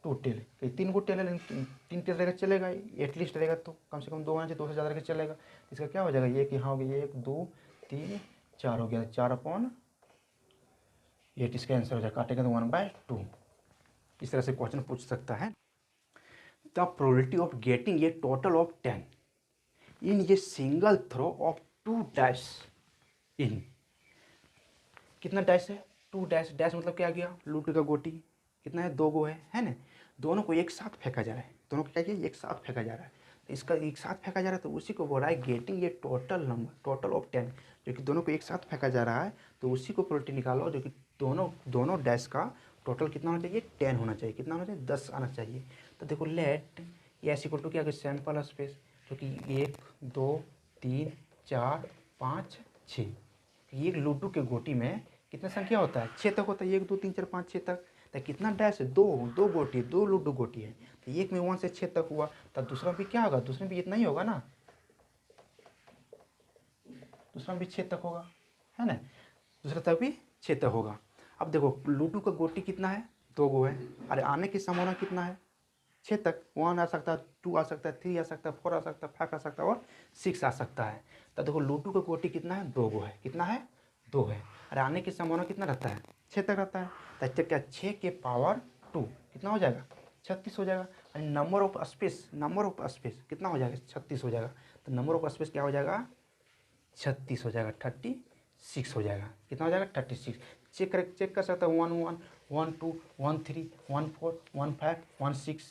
कहीं 3 को टेल है, लेकिन 3 टेल रहेगा चलेगा, एटलीस्ट रहेगा तो कम से कम 2 होना चाहिए, 2 से ज़्यादा रहेगा चलेगा। इसका क्या हो जाएगा, ये कि हाँ हो गया 1 2 3 4 हो गया, 4/8 इसका आंसर हो जाएगा, काटेगा तो 1/2। इस तरह से क्वेश्चन पूछ सकता है। The probability of getting a total of 10 in a single throw of 2 dash in, कितना डैश है, 2 डैश, डैश मतलब क्या आ गया, लूट का गोटी, कितना है, 2 गो है ना, दोनों को एक साथ फेंका जा रहा है, दोनों को क्या किया एक साथ फेंका जा रहा है, तो इसका एक साथ फेंका जा रहा है, तो उसी को बोल रहा है गेटिंग ये टोटल नंबर, टोटल ऑफ 10, जो कि दोनों को एक साथ फेंका जा रहा है, तो उसी को प्रोबेबिलिटी निकालो, जो कि दोनों डैश का टोटल कितना होना चाहिए, 10 होना चाहिए, कितना होना चाहिए, 10 आना चाहिए। तो देखो लेट ये ऐसी इक्वल टू क्या, सैंपल स्पेस, जो कि 1 2 3 4 5 6, एक लूडो के गोटी में कितना संख्या होता है, 6 तक होता है, 1 2 3 4 5 6 तक, तो कितना डैश है, दो गोटी, 2 लूडो गोटी है, तो एक में 1 से 6 तक हुआ, तब दूसरा भी क्या होगा, दूसरे में भी इतना ही होगा ना, दूसरा में भी 6 तक होगा, है ना, दूसरा तक भी 6 तक होगा। अब देखो लूडो का गोटी कितना है, 2 गो है, अरे आने की संभावना कितना है, 6 तक, 1 आ सकता है, 2 आ सकता है, 3 आ सकता है, 4 आ सकता है, 5 आ सकता है और 6 आ सकता है। तो देखो लूडो का गोटी कितना है, 2 गो है, कितना है, 2 है, अरे आने की संभावना कितना रहता है, 6 तक रहता है, तो क्या 6 के पावर 2 कितना हो जाएगा, 36 हो जाएगा। और नंबर ऑफ स्पेस कितना हो जाएगा, 36 हो जाएगा, तो नंबर ऑफ स्पेस क्या हो जाएगा, 36 हो जाएगा, 36 हो जाएगा, कितना हो जाएगा 36। चेक कर सकता है 1 1 1 2 1 3 1 4 1 5 1 6,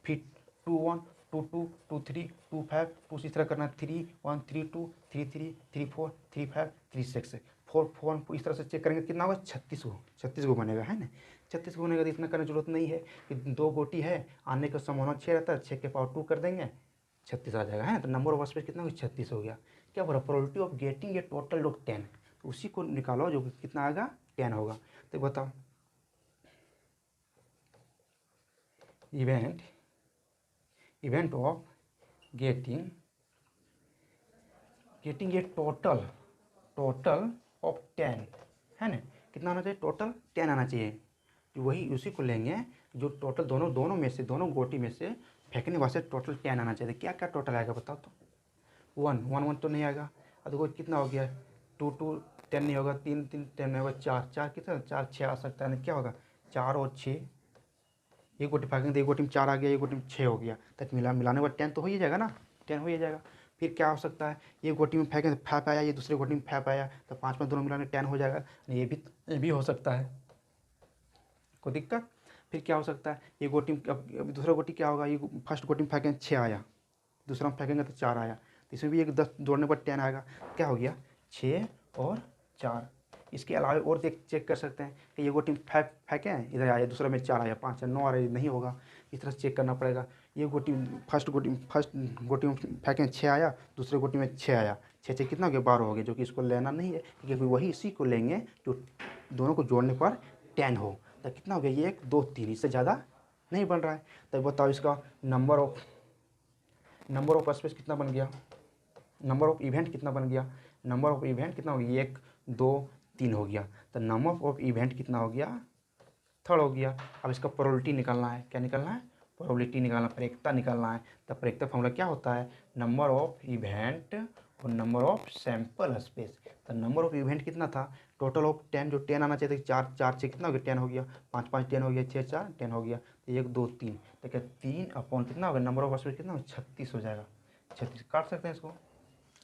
फिर 2 1 2 2 2 3 2 5 2 इस तरह करना, 3 1 3 2 3 3 3 4 3 5 3 6 4 4 इस तरह से चेक करेंगे, कितना होगा 36 को बनेगा, है ना, 36 को बनेगा, तो इतना करने की जरूरत नहीं है कि 2 गोटी है, आने का संभावना 6 रहता है, 6 के पावर 2 कर देंगे, 36 आ जाएगा, है, तो नंबर ऑफ स्पेस कितना होगा, 36 हो गया। क्या बोला, probability of getting a total of 10, तो उसी को निकालो जो कि कितना आएगा, 10 होगा। तो बताओ event of getting a total of 10, है ना, कितना आना चाहिए, टोटल 10 आना चाहिए, वही उसी को लेंगे जो टोटल दोनों में से, दोनों गोटी में से फेंकने वास्ते टोटल 10 आना चाहिए। क्या क्या टोटल आएगा बताओ तो, 1 तो नहीं आएगा, अब देखो कितना हो गया, 2 2 10 नहीं होगा, 3 3 10 नहीं होगा, 4 कितना, 4 6 आ सकता है, क्या होगा 4 और 6, एक गोटी फेंकेंगे तो एक गोटी में 4 आ गया, एक गोटी में 6 हो गया, तक मिलाने के बाद 10 तो हो ही जाएगा ना, 10 हो ही जाएगा। फिर क्या हो सकता है, ये गोटी में फेंकें तो फैप आया, ये दूसरे गोटी में फैप आया, तो 5 में दोनों मिलाने 10 हो जाएगा। ये भी हो सकता है, कोई दिक्कत। फिर क्या हो सकता है, ये गोटी अब दूसरा गोटी क्या होगा, ये फर्स्ट गोटी में फेंकें 6 आया, दूसरा में फेंकेंगे तो 4 आया, तो इसमें भी एक 10 जोड़ने पर 10 आएगा। क्या हो गया, 6 और 4। इसके अलावा और चेक कर सकते हैं कि ये गोटी फेंकें, इधर आया, दूसरा में 4 आया, 5 या 9 आ रहा है, नहीं होगा, इस तरह से चेक करना पड़ेगा। ये गोटी फर्स्ट गोटी में फेंकें 6 आया, दूसरे गोटी में 6 आया, 6 6 कितना हो गया, 12 हो गया, जो कि इसको लेना नहीं है, क्योंकि वही इसी को लेंगे जो दोनों को जोड़ने पर 10 हो। तो कितना हो गया, ये 1 2 3, इससे ज़्यादा नहीं बन रहा है। तो बताओ इसका नंबर ऑफ स्पेस कितना बन गया, नंबर ऑफ इवेंट कितना बन गया, नंबर ऑफ इवेंट कितना हो गया, 1 2 3 हो गया। तो नंबर ऑफ इवेंट कितना हो गया, 3 हो गया। अब इसका प्रोबेबिलिटी निकालना है, क्या निकालना है, प्रोबेबिलिटी निकालना, प्रायिकता निकालना है। तो प्रायिकता फॉर्मूला क्या होता है, नंबर ऑफ इवेंट और नंबर ऑफ सैंपल स्पेस। तो नंबर ऑफ इवेंट कितना था, टोटल ऑफ 10, जो 10 आना चाहिए था, 4 4 6 कितना हो गया, 10 हो गया, 5 5 10 हो गया, 6 4 10 हो गया, तो 1 2 3, तो क्या 3 अपॉन कितना होगा, नंबर ऑफ स्पेस कितना हो, 36 हो जाएगा। 36 काट सकते हैं इसको,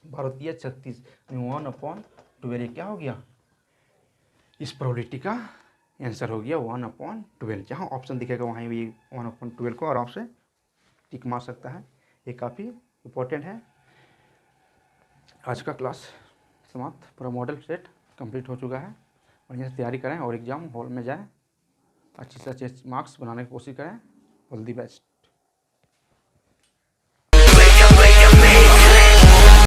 12 36, 1/12, क्या हो गया, इस प्रोबेबिलिटी का आंसर हो गया 1/12। जहाँ ऑप्शन दिखेगा वहाँ भी 1/12 को आराम से टिक मार सकता है। ये काफ़ी इम्पोर्टेंट है। आज का क्लास समाप्त, पूरा मॉडल सेट कंप्लीट हो चुका है। बढ़िया से तैयारी करें और एग्ज़ाम हॉल में जाएं, अच्छे से अच्छे मार्क्स बनाने की कोशिश करें। All the best.